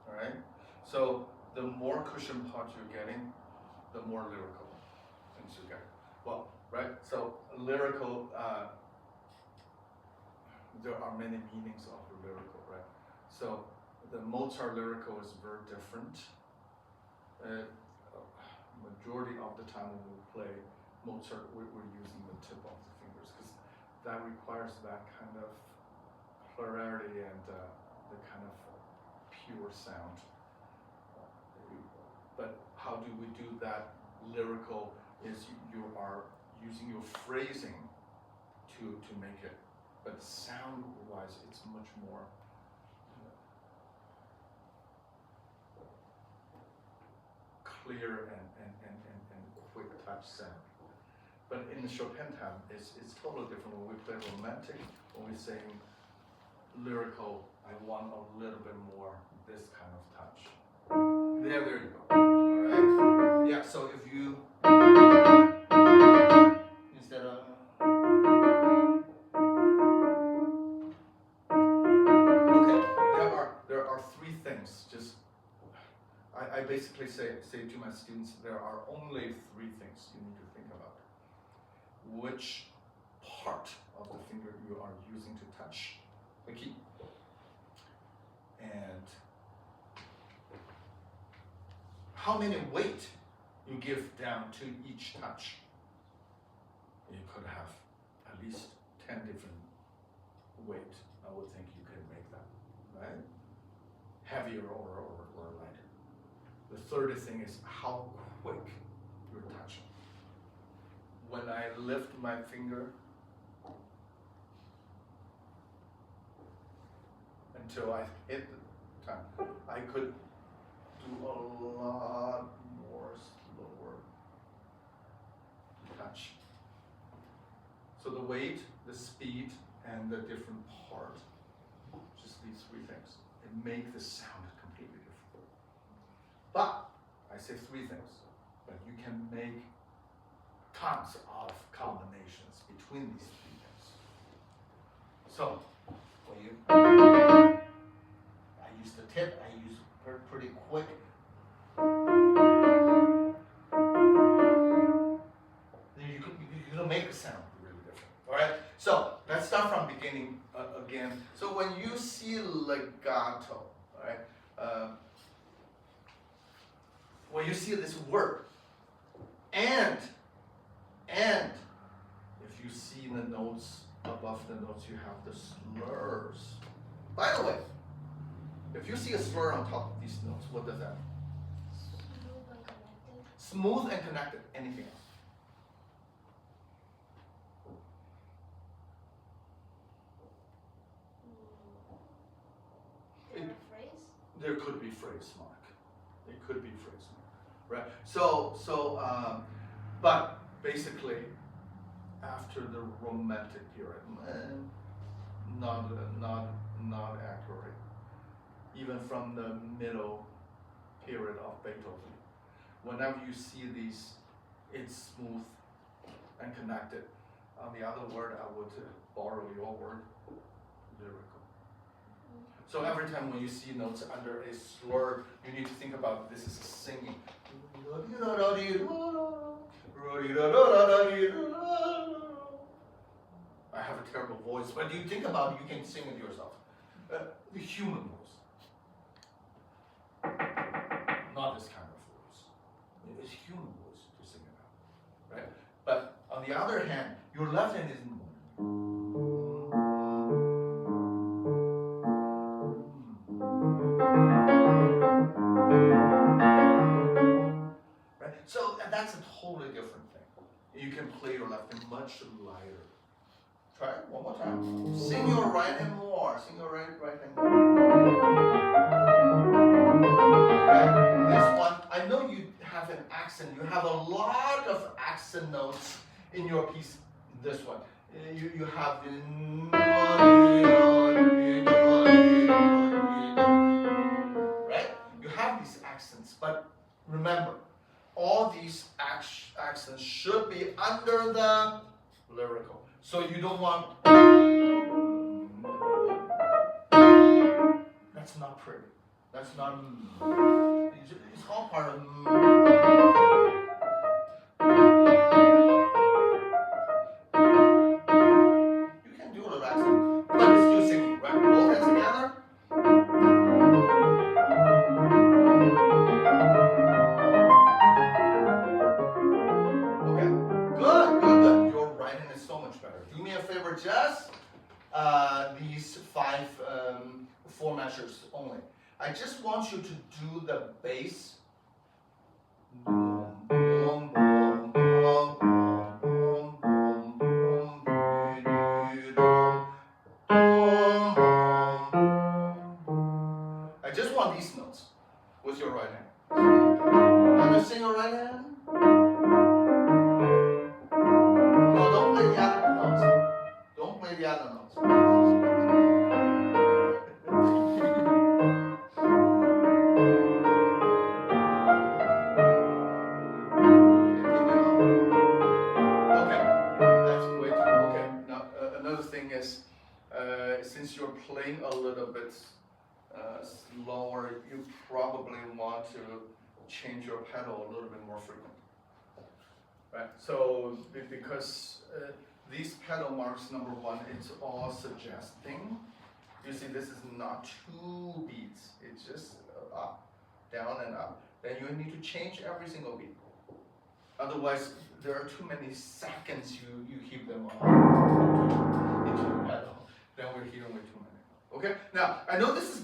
All right. So the more cushion part you're getting, the more lyrical things you get. Well, right. So lyrical. There are many meanings of the lyrical, right? So the Mozart lyrical is very different. Majority of the time when we play Mozart, we're using the tip of the fingers because that requires that kind of clarity and the kind of pure sound. But how do we do that lyrical is you are using your phrasing to make it, but sound-wise it's much more clear and quick touch sound. But in the Chopin time, it's totally different. When we play romantic, when we sing lyrical, I want a little bit more this kind of touch. There you go. All right. Yeah. So if you instead of okay, there are three things. Just I basically say to my students, there are only three things you need to think about. Which part of the finger you are using to touch the key. And how many weight you give down to each touch. You could have at least 10 different weight. I would think you could make that, right? Heavier or lighter. The third thing is how quick you're touching. When I lift my finger until I hit the time, I could do a lot more slower touch. So the weight, the speed, and the different part, just these three things, it make the sound completely different. But I say three things, but you can make tons of combinations between these three things. So when you, I use the tip, I use pretty quick. Then you can make the sound really different. All right. So let's start from beginning again. So when you see legato, all right, when you see this word, and if you see the notes above the notes, you have the slurs. By the way, if you see a slur on top of these notes, what does that mean? Smooth and connected. Anything else? There could be phrase mark. It could be phrase mark, right? So, but basically, after the Romantic period, not accurate. Even from the middle period of Beethoven, whenever you see these, it's smooth and connected. On the other word, I would borrow your word, lyrical. So every time when you see notes under a slur, you need to think about this is singing. I have a terrible voice, but you think about it, you can sing it yourself. the human rules. Not this kind of rules. It's human rules to sing it out, right? But on the other hand, your left hand is right? So that's a totally different thing. You can play your left hand much lighter. Try it one more time. Sing your right hand more. Sing your right hand more. Okay. This one, I know you have an accent. You have a lot of accent notes in your piece. This one, you have the right. You have these accents, but remember, all these accents should be under the lyrical. So you don't want. That's not pretty. That's not. It's all part of. You can do a little accent, but it's still singing, right? Both hands together. Okay, good. Your right hand is so much better. Do me a favor, just these 4 measures only. I just want you to do the bass. I just want these notes with your right hand. Understand your right hand? No, don't play the other notes. Don't play the other notes. Since you're playing a little bit slower, you probably want to change your pedal a little bit more frequent, right? So because these pedal marks, number one, it's all suggesting. You see, this is not 2 beats. It's just up, down, and up. Then you need to change every single beat. Otherwise, there are too many seconds you keep them on into the pedal. Then we're hearing way too many. Okay? Now, I know this is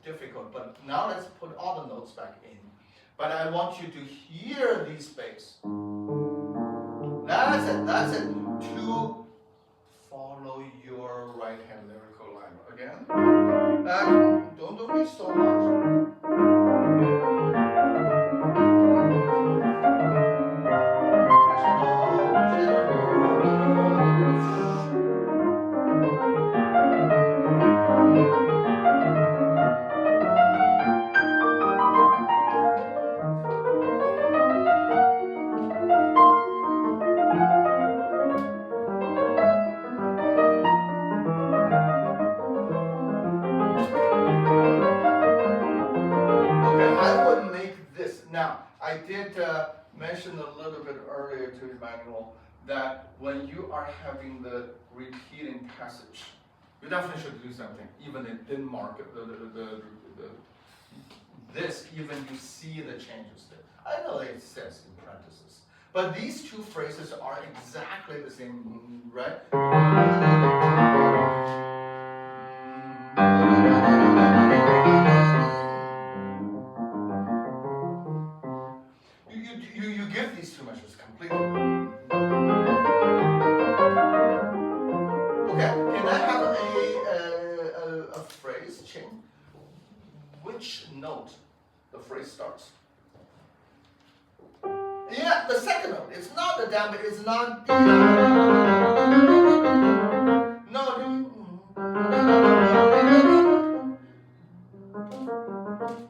difficult, but now let's put all the notes back in. But I want you to hear these bass. That's it. To follow your right hand lyrical line. Again. Don't be so much. I did mention a little bit earlier to Emmanuel that when you are having the repeating passage, you definitely should do something. Even in Denmark, this, even you see the changes there. I know it says in parentheses, but these 2 phrases are exactly the same, right? You give these 2 measures completely. Okay, can I have a phrase change? Which note the phrase starts? Yeah, the second note. It's not the down, but it's not. No.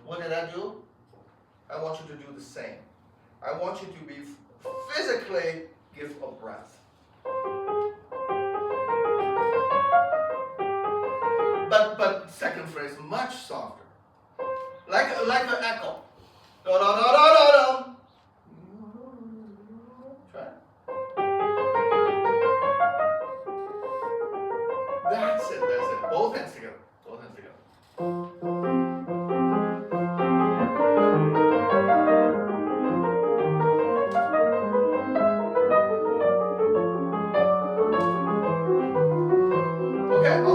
What did I do? I want you to do the same. I want you to be physically give a breath. But second phrase much softer. Like an echo. Da da da da da da. Try. That's it. Both hands together.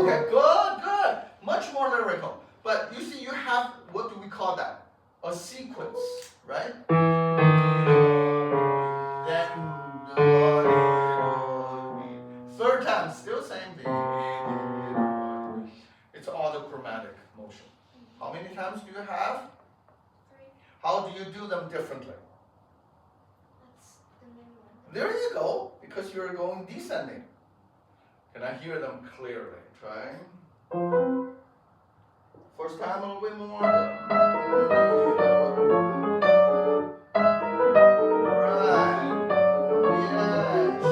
Okay, good. Much more lyrical. But you see, you have, what do we call that? A sequence, right? Then, third time, still same thing. It's autochromatic motion. How many times do you have? 3. How do you do them differently? That's the main one. There you go, because you're going descending. Can I hear them clearly? Try. First time a little bit more. Right. Yes.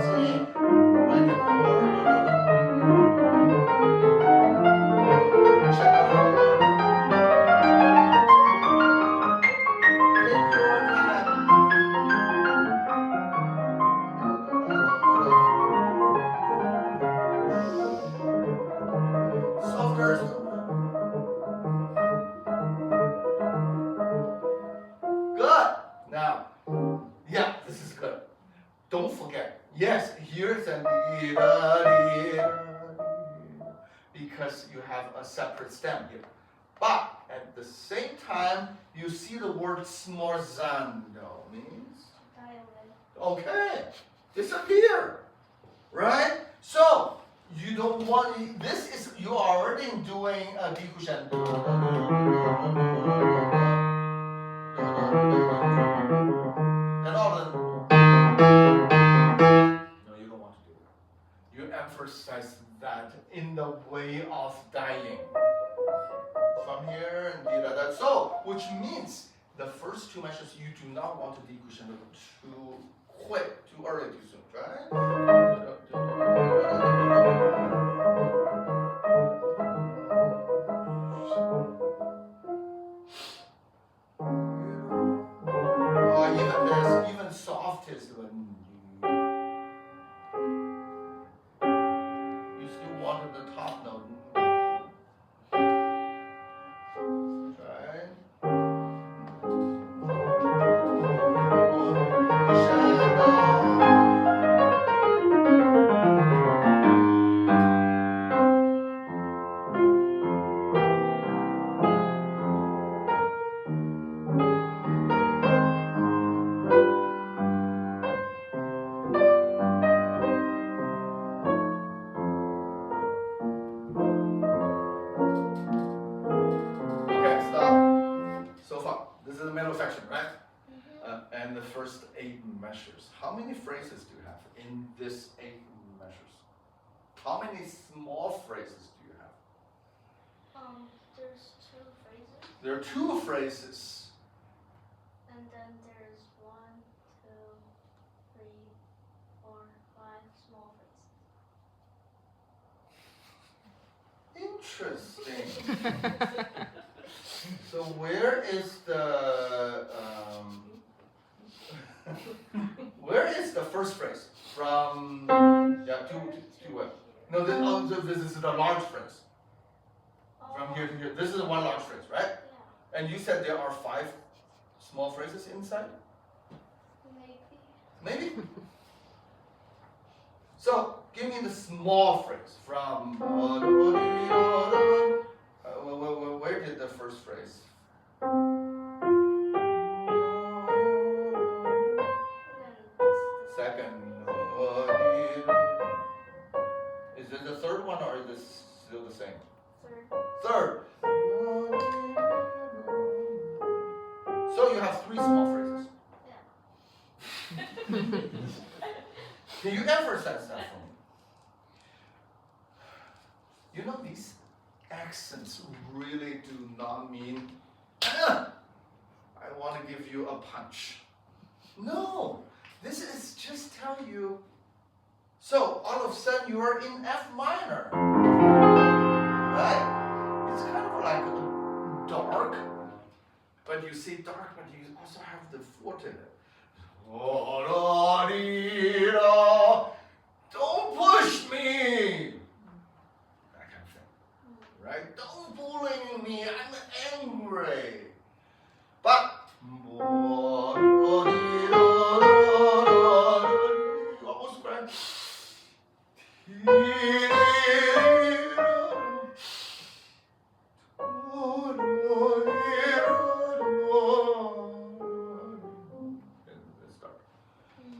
See? Right in more. Check out. Take your time. Softer. Good. Now, yeah, this is good. Don't forget. Yes, here's an because you have a separate stem here. But at the same time, you see the word smorzando means okay, disappear, right? So you don't want this is you are already doing a dikushan. And all the no, you don't want to do that. You emphasize that in the way of dying. From here and da. So, which means the first two measures you do not want to decushion too quick, too early, too soon, right? Even softest one. You still wanted the top note. Right? Okay, stop. So far, this is the middle section, right? And the first 8 measures. How many phrases do you have in this 8 measures? How many small phrases do you have? There's 2 phrases, There are 2 phrases. and then there's 1, 2, 3, 4, 5 small phrases. Interesting. So where is the first phrase? From to what? No, this is the large phrase. From here to here. This is one large phrase, right? Yeah, And you said there are 5 small phrases inside? maybe. Maybe? So, give me the small phrase from where did the first phrase? Second. Is it the third one or is this still the same? Third. So you have 3 small phrases. Yeah. Can you emphasize that for me? You know, these accents really do not mean, I want to give you a punch. No, this is just tell you, so all of a sudden you are in F minor, right? It's kind of like dark, but you see dark, but you also have the foot in it. Don't push me! That kind of thing. Right? Don't bully me, I'm angry. But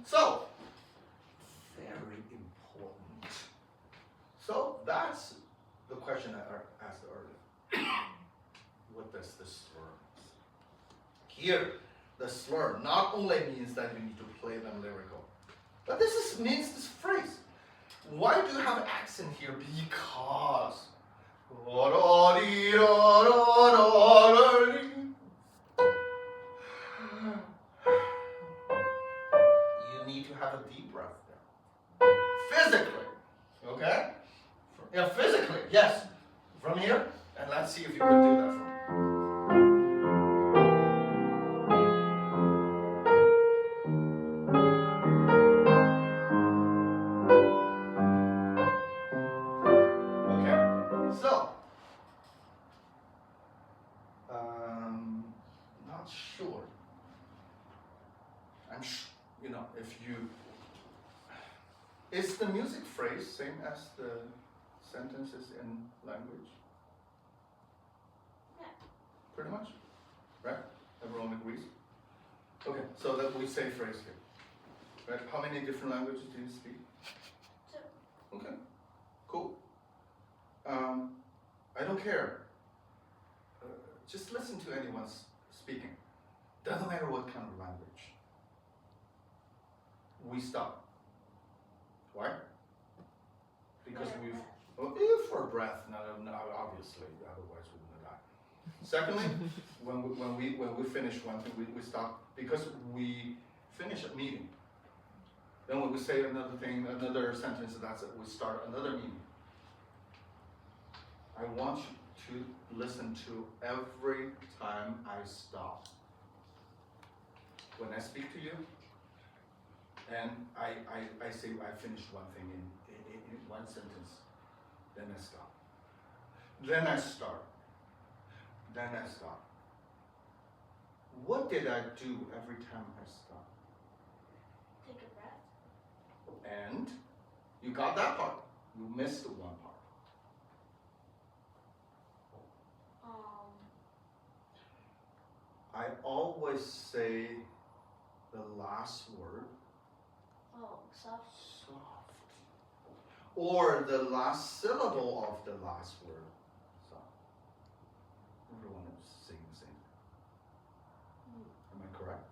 So, very important. So that's the question I asked earlier. What does the slur mean? Here, the slur not only means that you need to play them lyrical, but means this phrase. Why do you have accent here? Because you need to have a deep breath there. Physically, okay? Yeah, physically, yes. From here, and let's see if you could do that for me. Okay, so, not sure. If you, is the music phrase same as the sentences in language? Yeah. Pretty much, right? Everyone agrees? Okay, so that we say phrase here, right? How many different languages do you speak? 2. Okay, cool. I don't care. Just listen to anyone speaking. Doesn't matter what kind of language. We stop. Why? Because For we've, breath. well, if for breath, no, obviously, otherwise we wouldn't die. Secondly, when we finish one thing, we stop because we finish a meeting. Then when we say another thing, another sentence, that's it. We start another meeting. I want you to listen to every time I stop. When I speak to you, and I say I finished one thing in one sentence, then I stop. Then I start. Then I stop. What did I do every time I stop? Take a breath. And you got that part. You missed one part. I always say the last word Soft. soft. Or the last syllable of the last word soft. Everyone is saying the same. Am I correct?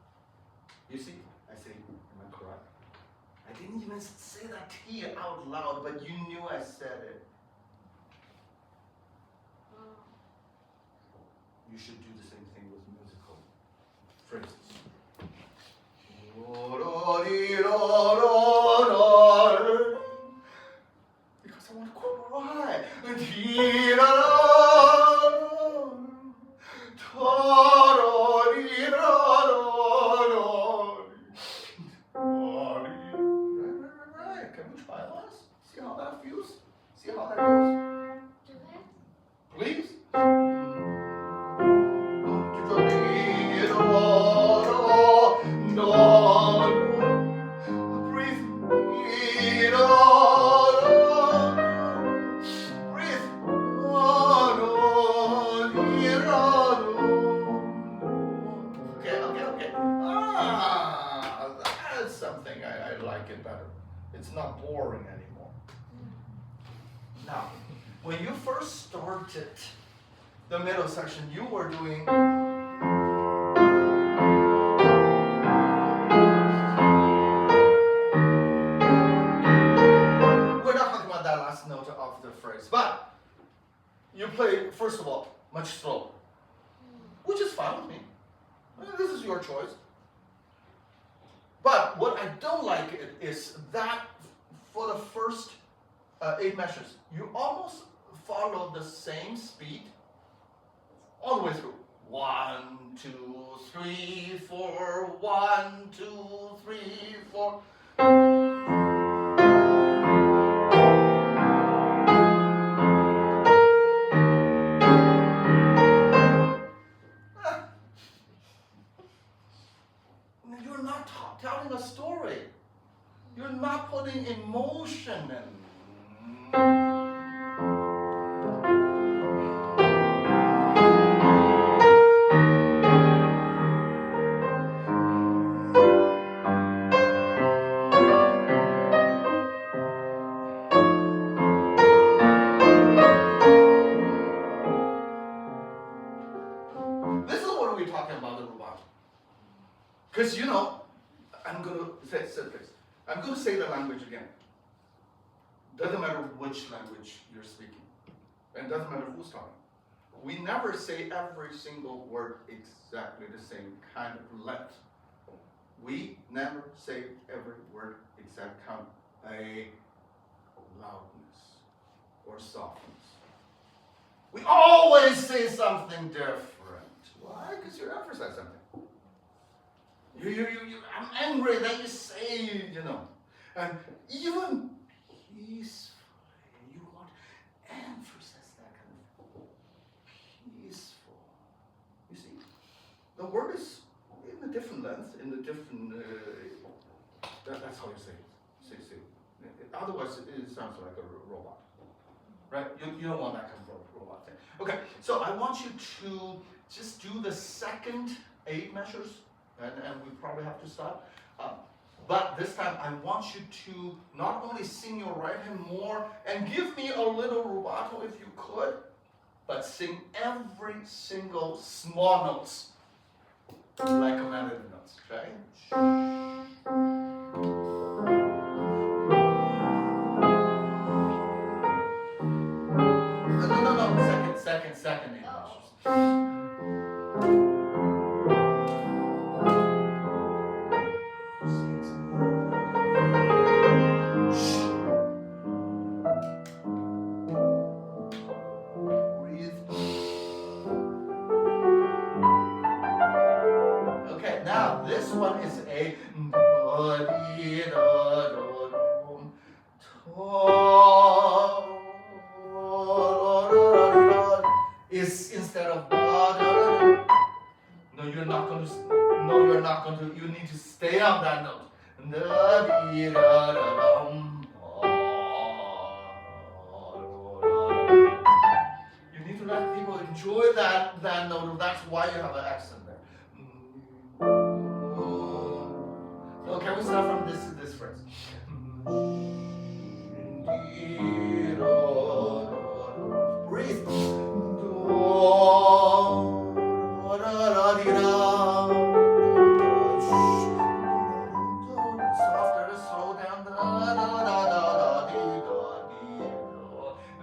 You see, I say, am I correct? I didn't even say that T out loud, but you knew I said it. You should do the same thing with musical phrases. Because I want to cry. Right. Can we try this? See how that feels? See how that goes? Do it. Please? Okay. That's something I like it better. It's not boring anymore. Now, when you first started the middle section, you were doing we're not talking about that last note of the phrase, but you play, first of all, much slower, which is fine with me. This is your choice. But what I don't like is that for the first 8 measures, you almost follow the same speed all the way through. 1, 2, 3, 4. 1, 2, 3, 4. You're not telling a story. You're not putting emotion in. Because you know, I'm gonna say this. I'm gonna say the language again. Doesn't matter which language you're speaking, and doesn't matter who's talking. We never say every single word exactly the same kind of length. We never say every word exact kind of a loudness or softness. We always say something different. Why? Because you emphasize something. I'm angry that you say, you know. And even peacefully, you want to emphasize that kind of peaceful. You see, the word is in a different length, in a different, that's how you say it. See. Otherwise, it sounds like a robot. Right? You don't want that kind of robot thing. Okay, so I want you to just do the second 8 measures, and we probably have to stop. But this time I want you to not only sing your right hand more and give me a little rubato if you could, but sing every single small notes like a melody notes, okay? No, second 8 measures. Okay, now this one is a is instead of no, you're not going to, you need to stay on that note. You need to let people enjoy that note. That's why you have an accent there. Okay, we start from this phrase. Breathe. Softer, slow down.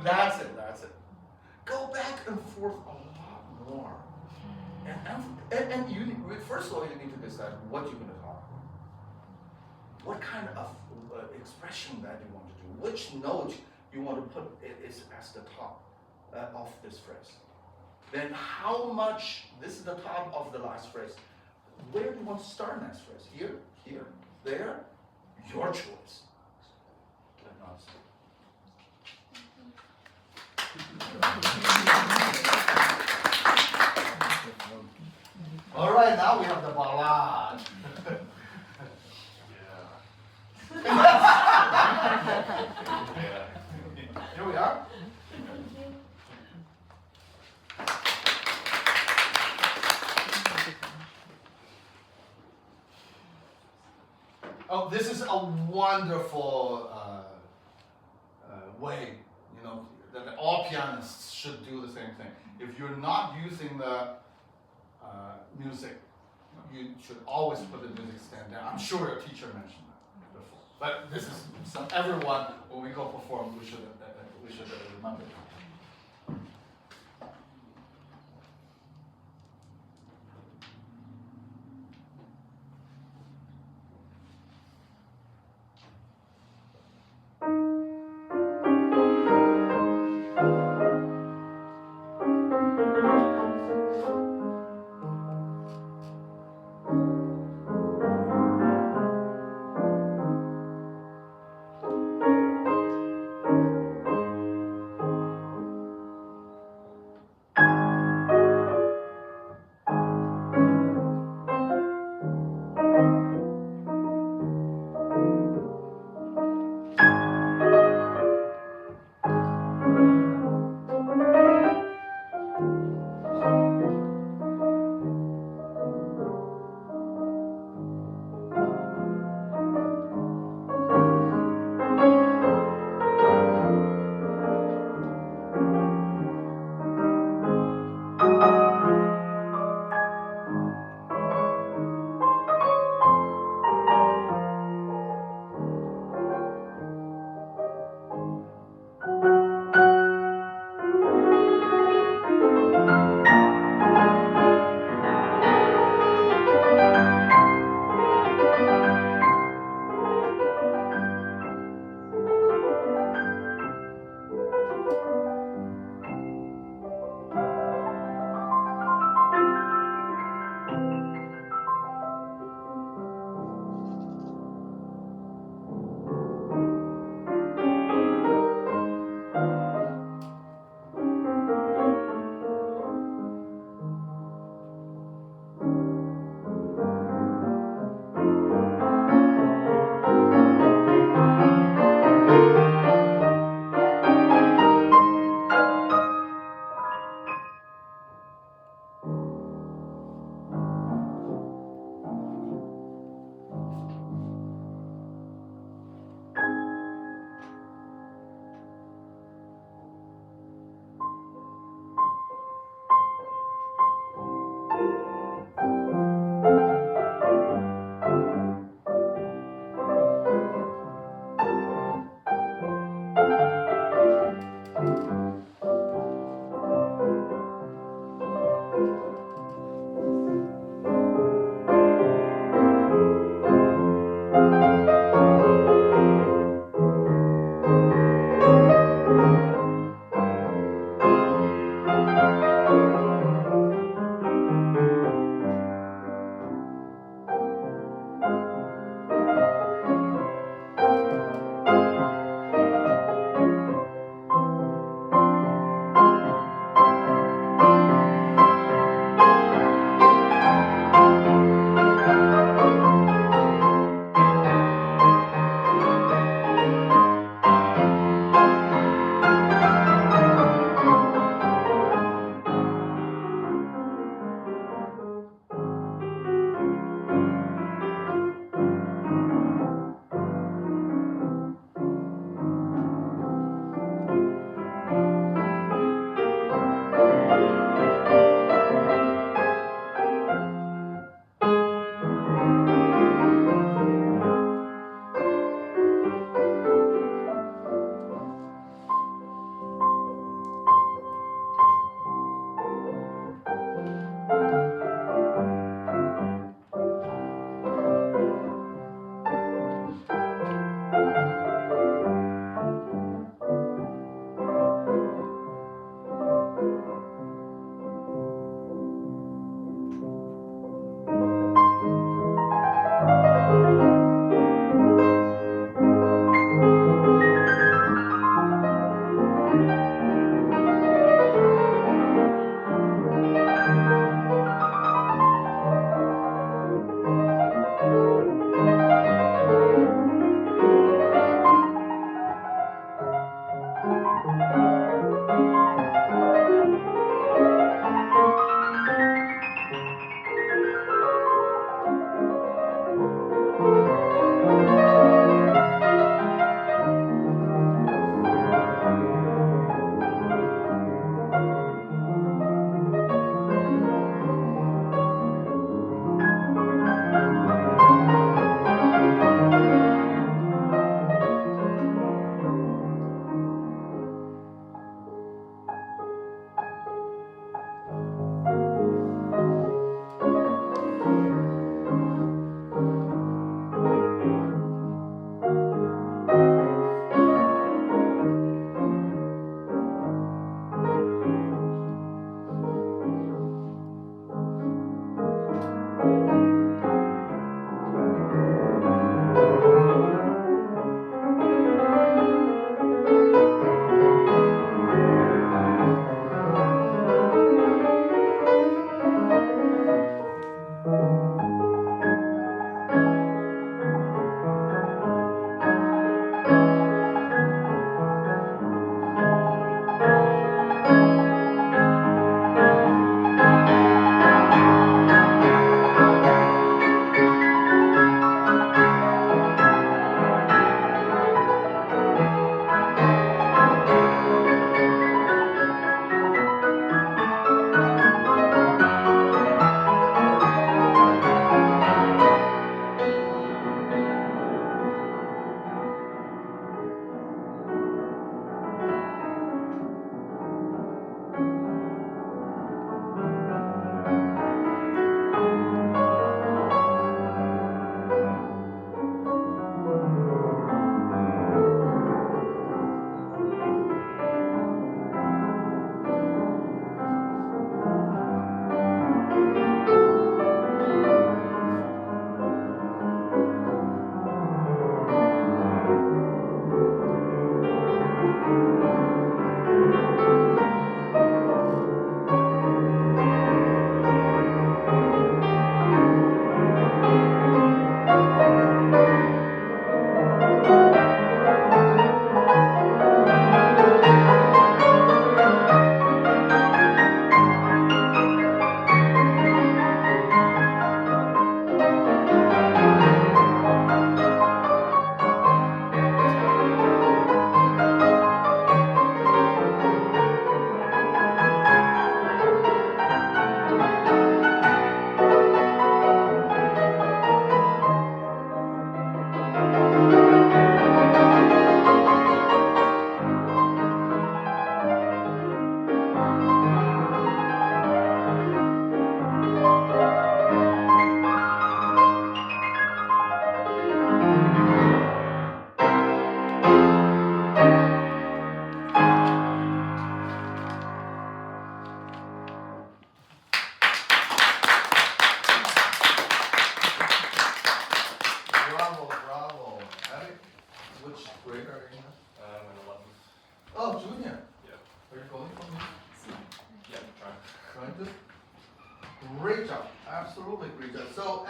That's it. Go back and forth a lot more. And you first of all, you need to decide what you're going to talk about. What kind of expression that you want to do. Which note you want to put is as the top of this phrase. Then how much, this is the top of the last phrase. Where do you want to start next phrase? Here, there? Your choice. All right, now we have the ballad. Here we are. Oh, this is a wonderful way, you know, that all pianists should do the same thing. If you're not using the music, you should always put the music stand down. I'm sure your teacher mentioned that before. But this is everyone, when we go perform, we should remember that.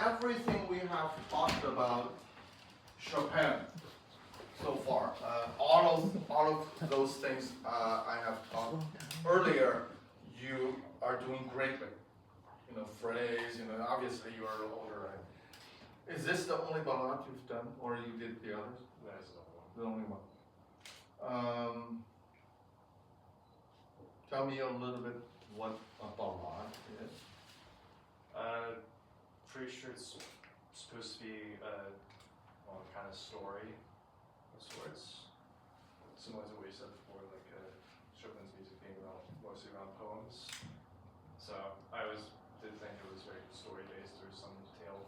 everything we have talked about Chopin so far, all of those things I have taught earlier, you are doing greatly. You know, phrase, you know, obviously you are older, right? Is this the only ballad you've done, or you did the others? That's the only one. The only one. Tell me a little bit what a ballad is. Pretty sure it's supposed to be kind of story of sorts, similar to what you said before, like Chopin's music being mostly around poems. So I always did think it was very story based or some tale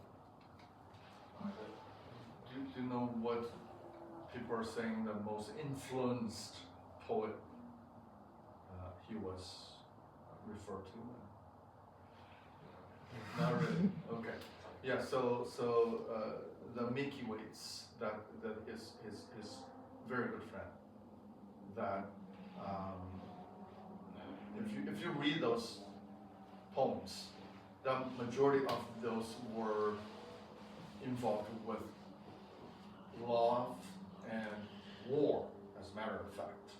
behind it. Do you know what people are saying the most influenced poet he was referred to? Not really. Okay. Yeah. So the Mickey Waits, that is his very good friend. That if you read those poems, the majority of those were involved with love and war, as a matter of fact.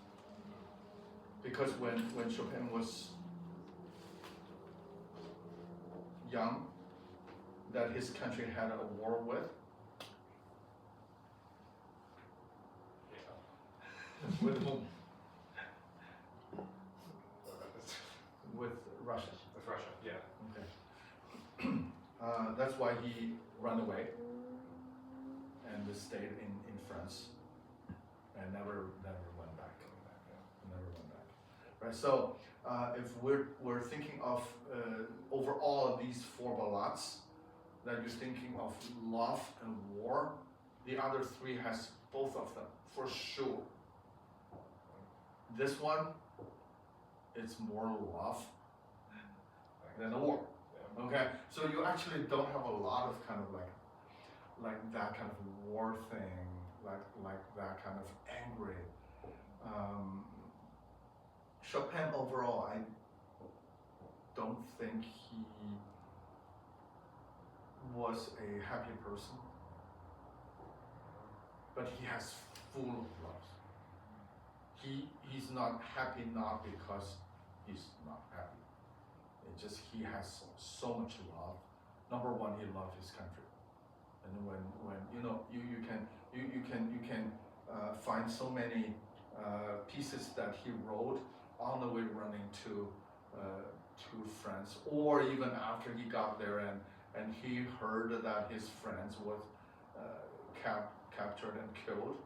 Because when Chopin was young, that his country had a war with. With whom? With Russia. With Russia, yeah. Okay. That's why he ran away and stayed in France and never went back. Never went back. Right. So if we're thinking of overall of these four ballades, that you're thinking of love and war, the other three has both of them for sure. This one, it's more love than the war. Okay, so you actually don't have a lot of kind of like that kind of war thing, like that kind of angry. Chopin overall, I don't think he was a happy person, but he has full of love. He's not happy not because he's not happy. It's just he has so much love. Number one, he loves his country, and when you know you can find so many pieces that he wrote on the way running to France, or even after he got there and he heard that his friends was captured and killed,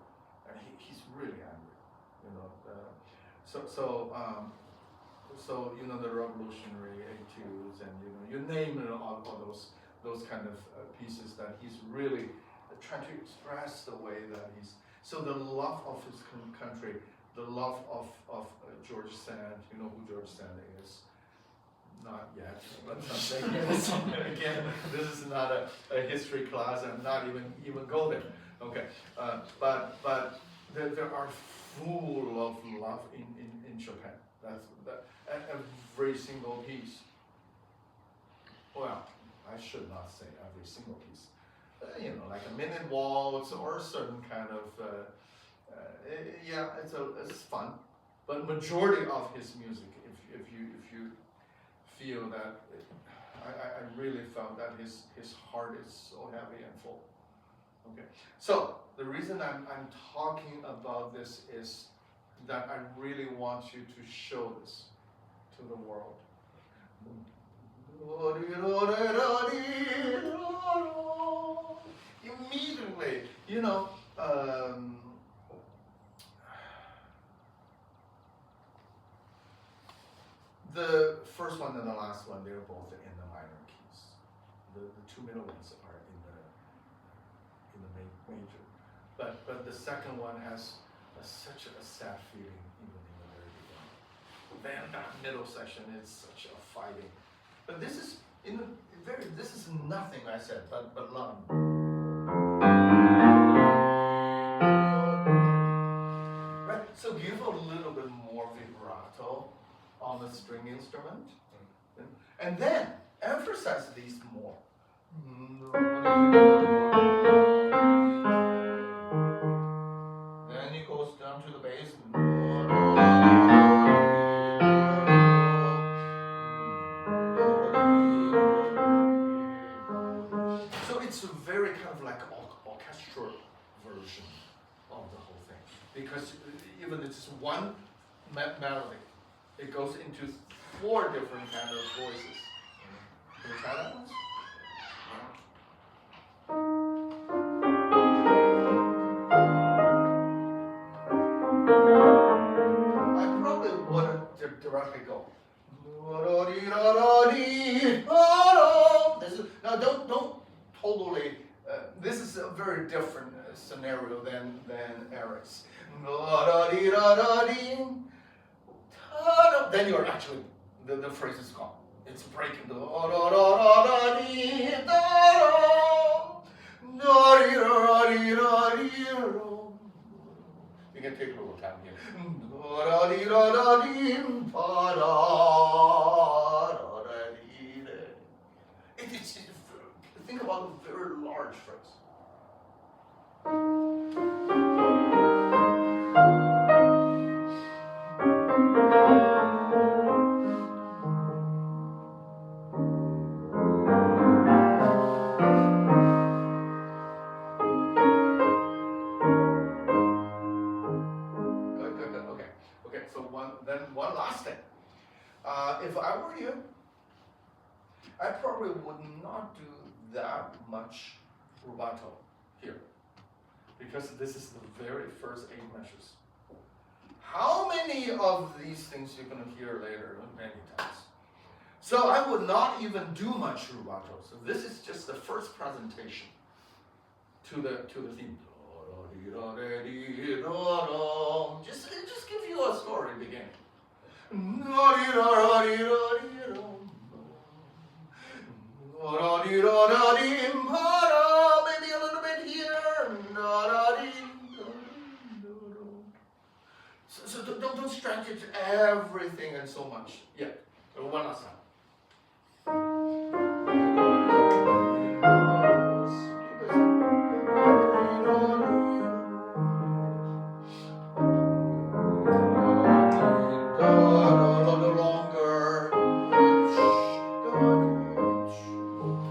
and he's really angry, you know. So you know, the revolutionary etudes, and you name it, all those kind of pieces that he's really trying to express the way that he's. So the love of his country, the love of George Sand. You know who George Sand is? Not yet, but someday. Yes. Again, this is not a history class, and not even go there. Okay, but there are full of love in Chopin. That's every single piece. Well, I should not say every single piece. You know, like a minute waltz or a certain kind of. Yeah, it's fun, but majority of his music, if you feel that, I really felt that his heart is so heavy and full. Okay, so the reason I'm talking about this is that I really want you to show this to the world. Immediately, you know, the first one and the last one, they're both in the minor keys. The two middle ones are in the major. But the second one has such a sad feeling even in the very beginning. Then that middle section is such a fighting. But this is this is nothing I said, but love. Right? So give a little bit more vibrato on the string instrument. And then emphasize these more. kind of like orchestral version of the whole thing, because even it's just one melody, it goes into 4 different kind of voices. Can you try that once? I probably wouldn't directly go. Now don't totally. This is a very different scenario than Eric's. Then you're actually the phrase is gone. It's breaking the. You can take a little time here. It's think about a very large phrase. Good. Okay. So one last thing. If I were you, I probably would not do that much rubato here, because this is the very first 8 measures. How many of these things you're going to hear later many times? So I would not even do much rubato. So this is just the first presentation to the theme. Just give you a story beginning. Maybe a little bit here. So don't stretch it everything and so much. Yeah. One last time.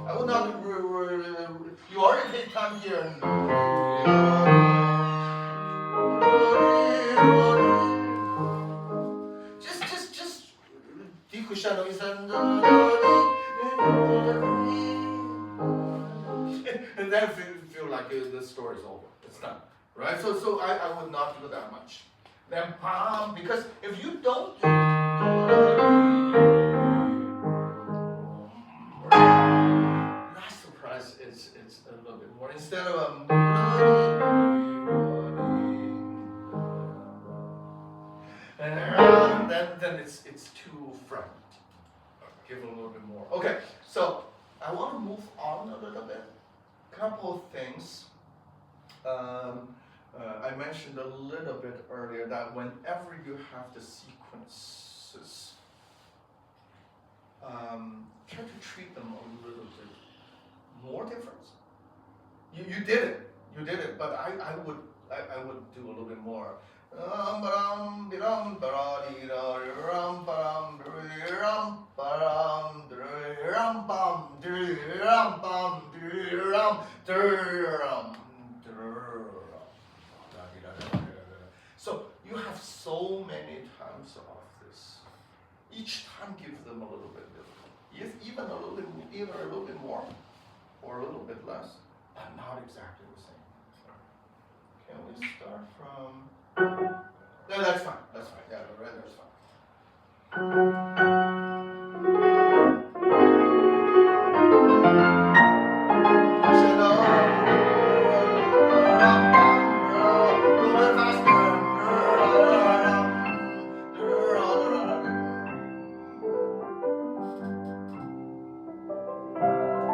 I will not. You already take time here. Just. And then feel like the story's over. It's done, right? So I would not do that much. Then because if you don't do last surprise it's a little bit more. Instead of then it's too fragmented. Give a little bit more. Okay, so I want to move on a little bit. Couple of things. I mentioned a little bit earlier that whenever you have the sequences, try to treat them a little bit more different. You did it, but I would do a little bit more. So you have so many times of this. Each time give them a little bit different. Even a little bit more, or a little bit less, but not exactly the same. Can we start from? No, that's fine. Yeah, right, that's fine.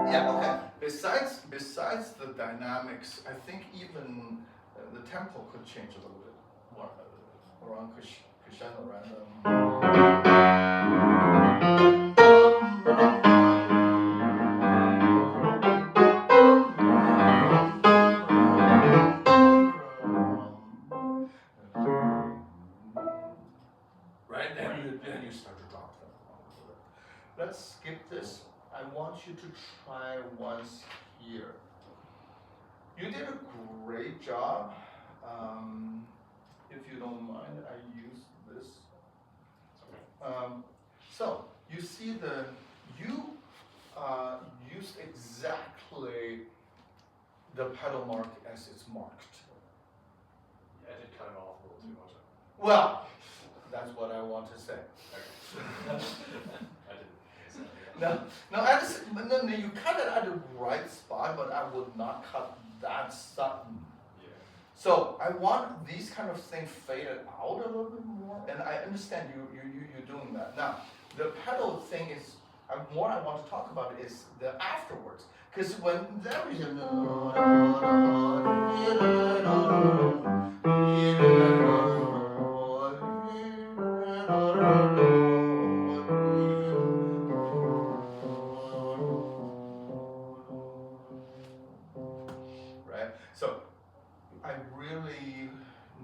Yeah, okay. Besides the dynamics, I think even the tempo could change a little bit more around crescendo, right? Right, then you start to drop them a little bit. Let's skip this. I want you to try once here. did a great job. If you don't mind, I use this. So you see you used exactly the pedal mark as it's marked. I did cut it off a little too much. Well, that's what I want to say. I didn't. No, you cut it at the right spot, but I would not cut that sudden. Yeah. So I want these kind of things faded out a little bit more, and I understand you're doing that. Now, the pedal thing is, more I want to talk about is the afterwards. Because when there is right? So I really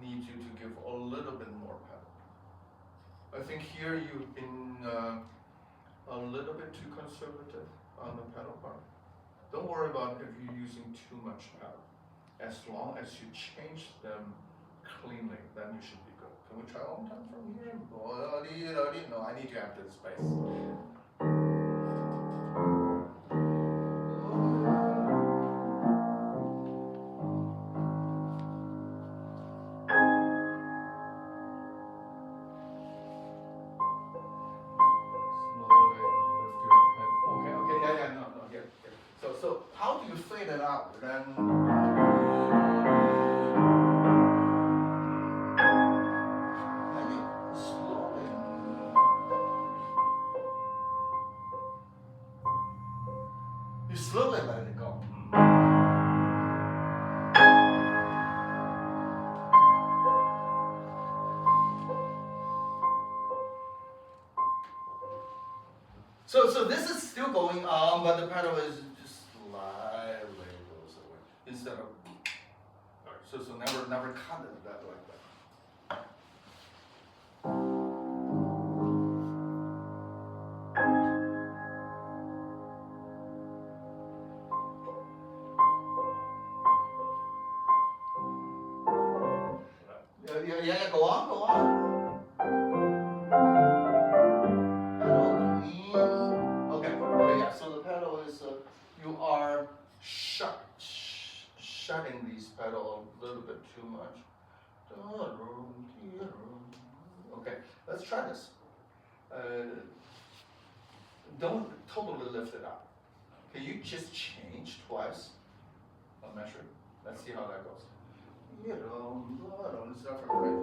need you to give a little bit more pedal. I think here you've been a little bit too conservative on the pedal part. Don't worry about if you're using too much pedal. As long as you change them cleanly, then you should be good. Can we try one time from here? No, I need to have this space. So how do you fade it out? Then slowly. You slowly let it go. So this is still going on, but the pedal is just slightly goes away instead of. So never cut it that like that. Yeah, go on. So the pedal is, you are shutting these pedal a little bit too much. Okay, let's try this. Don't totally lift it up. Can you just change twice? I'll measure. Let's see how that goes. Let's start from right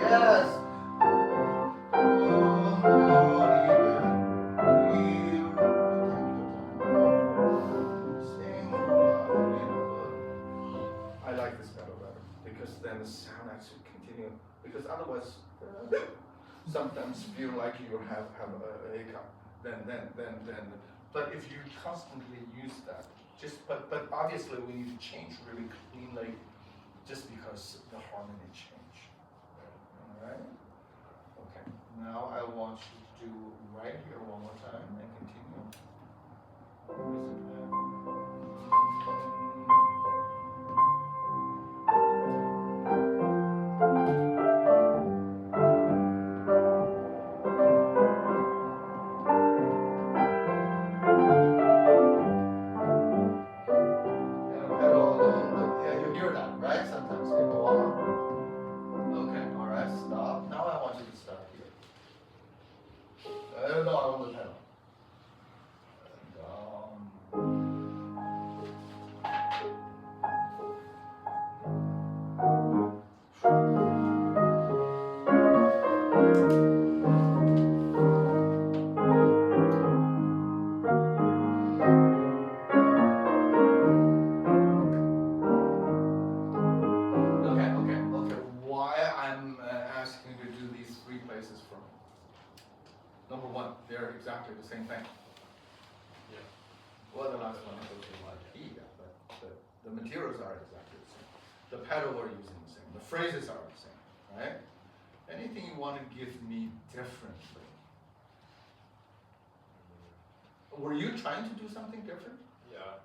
Yes. I like this pedal better because then the sound actually continue. Because otherwise, sometimes feel like you have a hiccup. Then. But if you constantly use that, but obviously we need to change really cleanly, just because the harmony change. All right. Okay. Now I want you to do right here one more time and continue. Number one, they're exactly the same thing. Yeah. Well, the last one is like key, but the materials are exactly the same. The pedal we're using the same. The phrases are the same, right? Anything you want to give me differently, Were you trying to do something different? Yeah.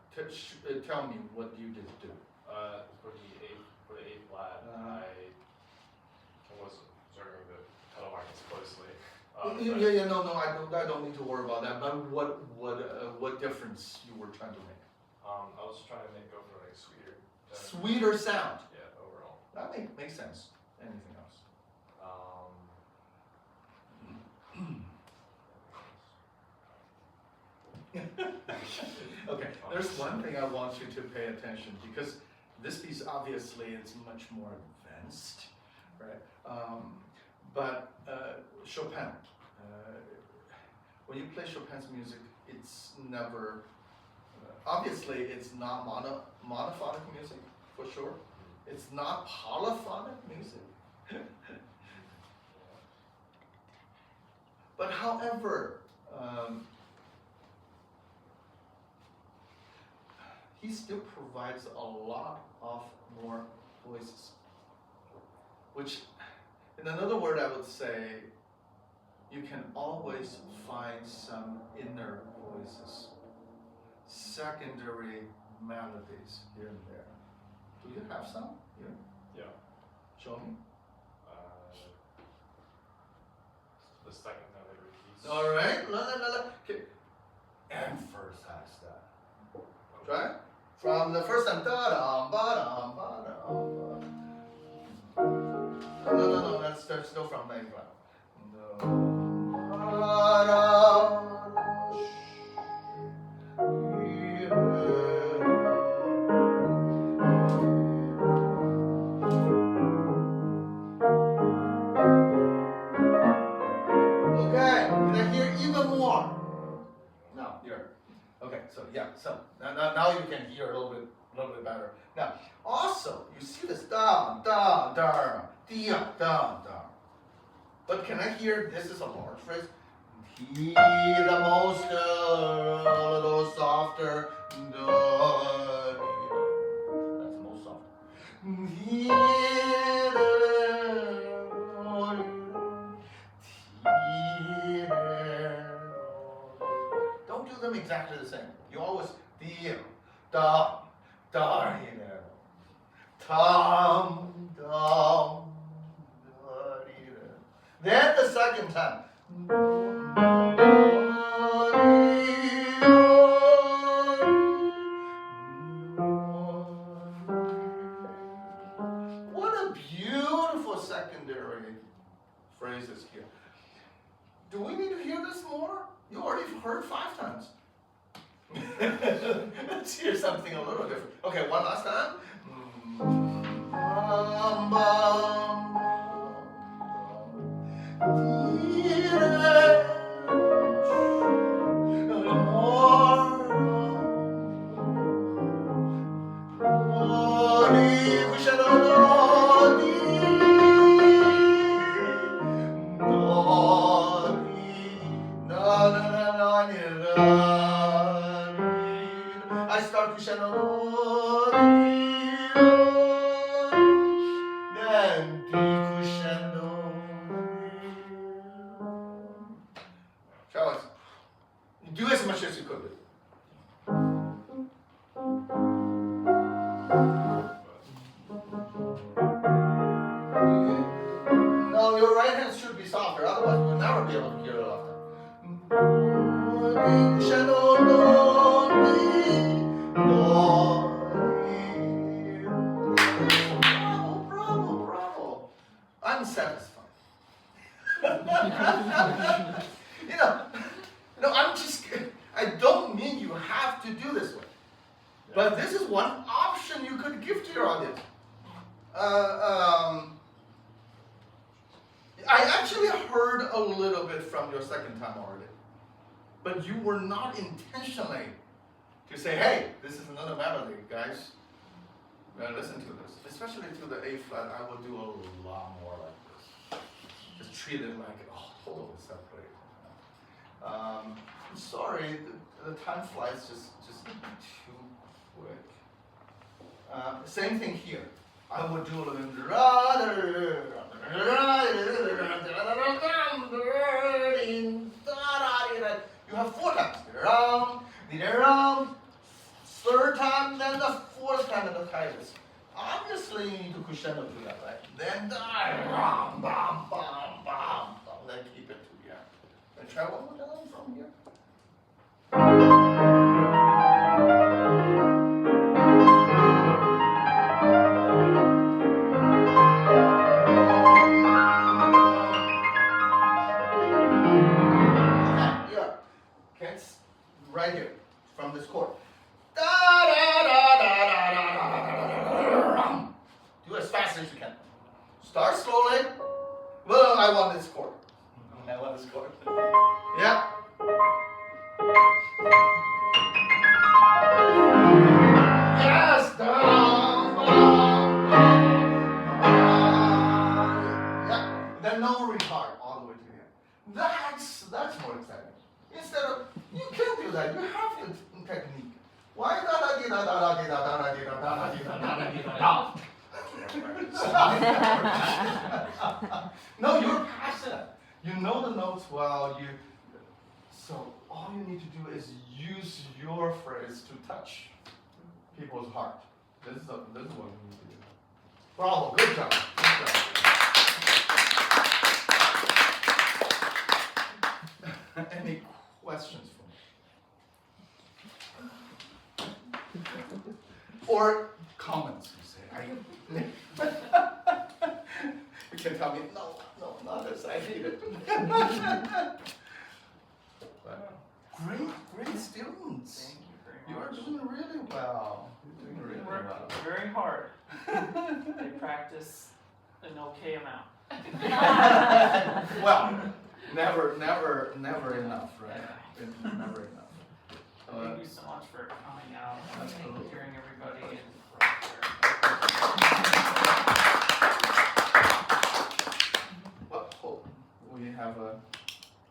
Tell me what you did do. For the A flat, I was observing the pedal markings closely. No, I don't need to worry about that. But what difference you were trying to make? I was trying to go for like sweeter. Sweeter sound. Yeah, overall. That makes sense. Anything else? Okay, there's one thing I want you to pay attention, because this piece obviously is much more advanced, right? But Chopin, when you play Chopin's music, it's never, obviously it's not monophonic music, for sure. It's not polyphonic music. But however, he still provides a lot of more voices. Which, in another word, I would say, you can always find some inner voices, secondary melodies here and there. Do you have some here? Yeah. Show me. The second time it repeats. All right. La. Okay. Emphasize that. Try. From the first time, da-dum, ba-dum, ba-dum, ba-dum. No, that's still from the A flat. Okay, can I hear even more? No, here. Okay, so yeah, so now you can hear a little bit better. Now, also, you see this da da da da da da. But can I hear this is a large phrase? He the most a little softer. Da, that's the most soft. He don't do them exactly the same. You always da da tam dum. Then the second time. What a beautiful secondary phrases here. Do we need to hear this more? You already heard 5 times. Let's hear something a little different. Okay, one last time. I start crescendo, then decrescendo. Shall I? Do as much as you could. No, your right hand should be softer, otherwise you'll never be able to hear it often. Bravo. I'm satisfied. I don't mean you have to do this way. But this is one option you could give to your audience. I actually heard a little bit from your second time already. But you were not intentionally to say, hey, this is another melody, guys. Listen to this. Especially to the A flat, I will do a lot more like this. Just treat it like, totally separate. I'm sorry, the time flies just too quick. Same thing here. I would do a little bit. You have 4 times. shouldn't do that, right? Then bam, bam, bam, bam. Then keep it to the end. And try one more time from here. Okay, yeah. Kids, right here, from this chord. Da, da, da, da, da, da, da, da, da. Do as fast as you can. Start slowly. Well, I want this chord. I want this chord. Yeah. Yes. Down, down, down. Yeah. Then no retard all the way to the end. That's more exciting. Instead of you can't do that. You have to technique. Why da da da da da da da da da da da da da da. No, you're passionate. You know the notes well. So all you need to do is use your phrase to touch people's heart. This is what we need to do. Bravo, good job. Good job. Any questions for me? Or comments, you say. You can tell me, no, not this, I hate it. But great students. Thank you very You are much. doing really well. You're doing really Work well. very hard. They practice an okay amount. Well, never enough, right? Never enough. Thank you so much for coming out and Absolutely. hearing everybody. And Well, hope we have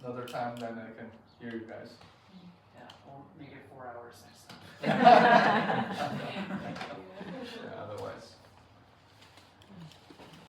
another time then I can hear you guys. yeah, we'll make it 4 hours next time. Yeah, otherwise.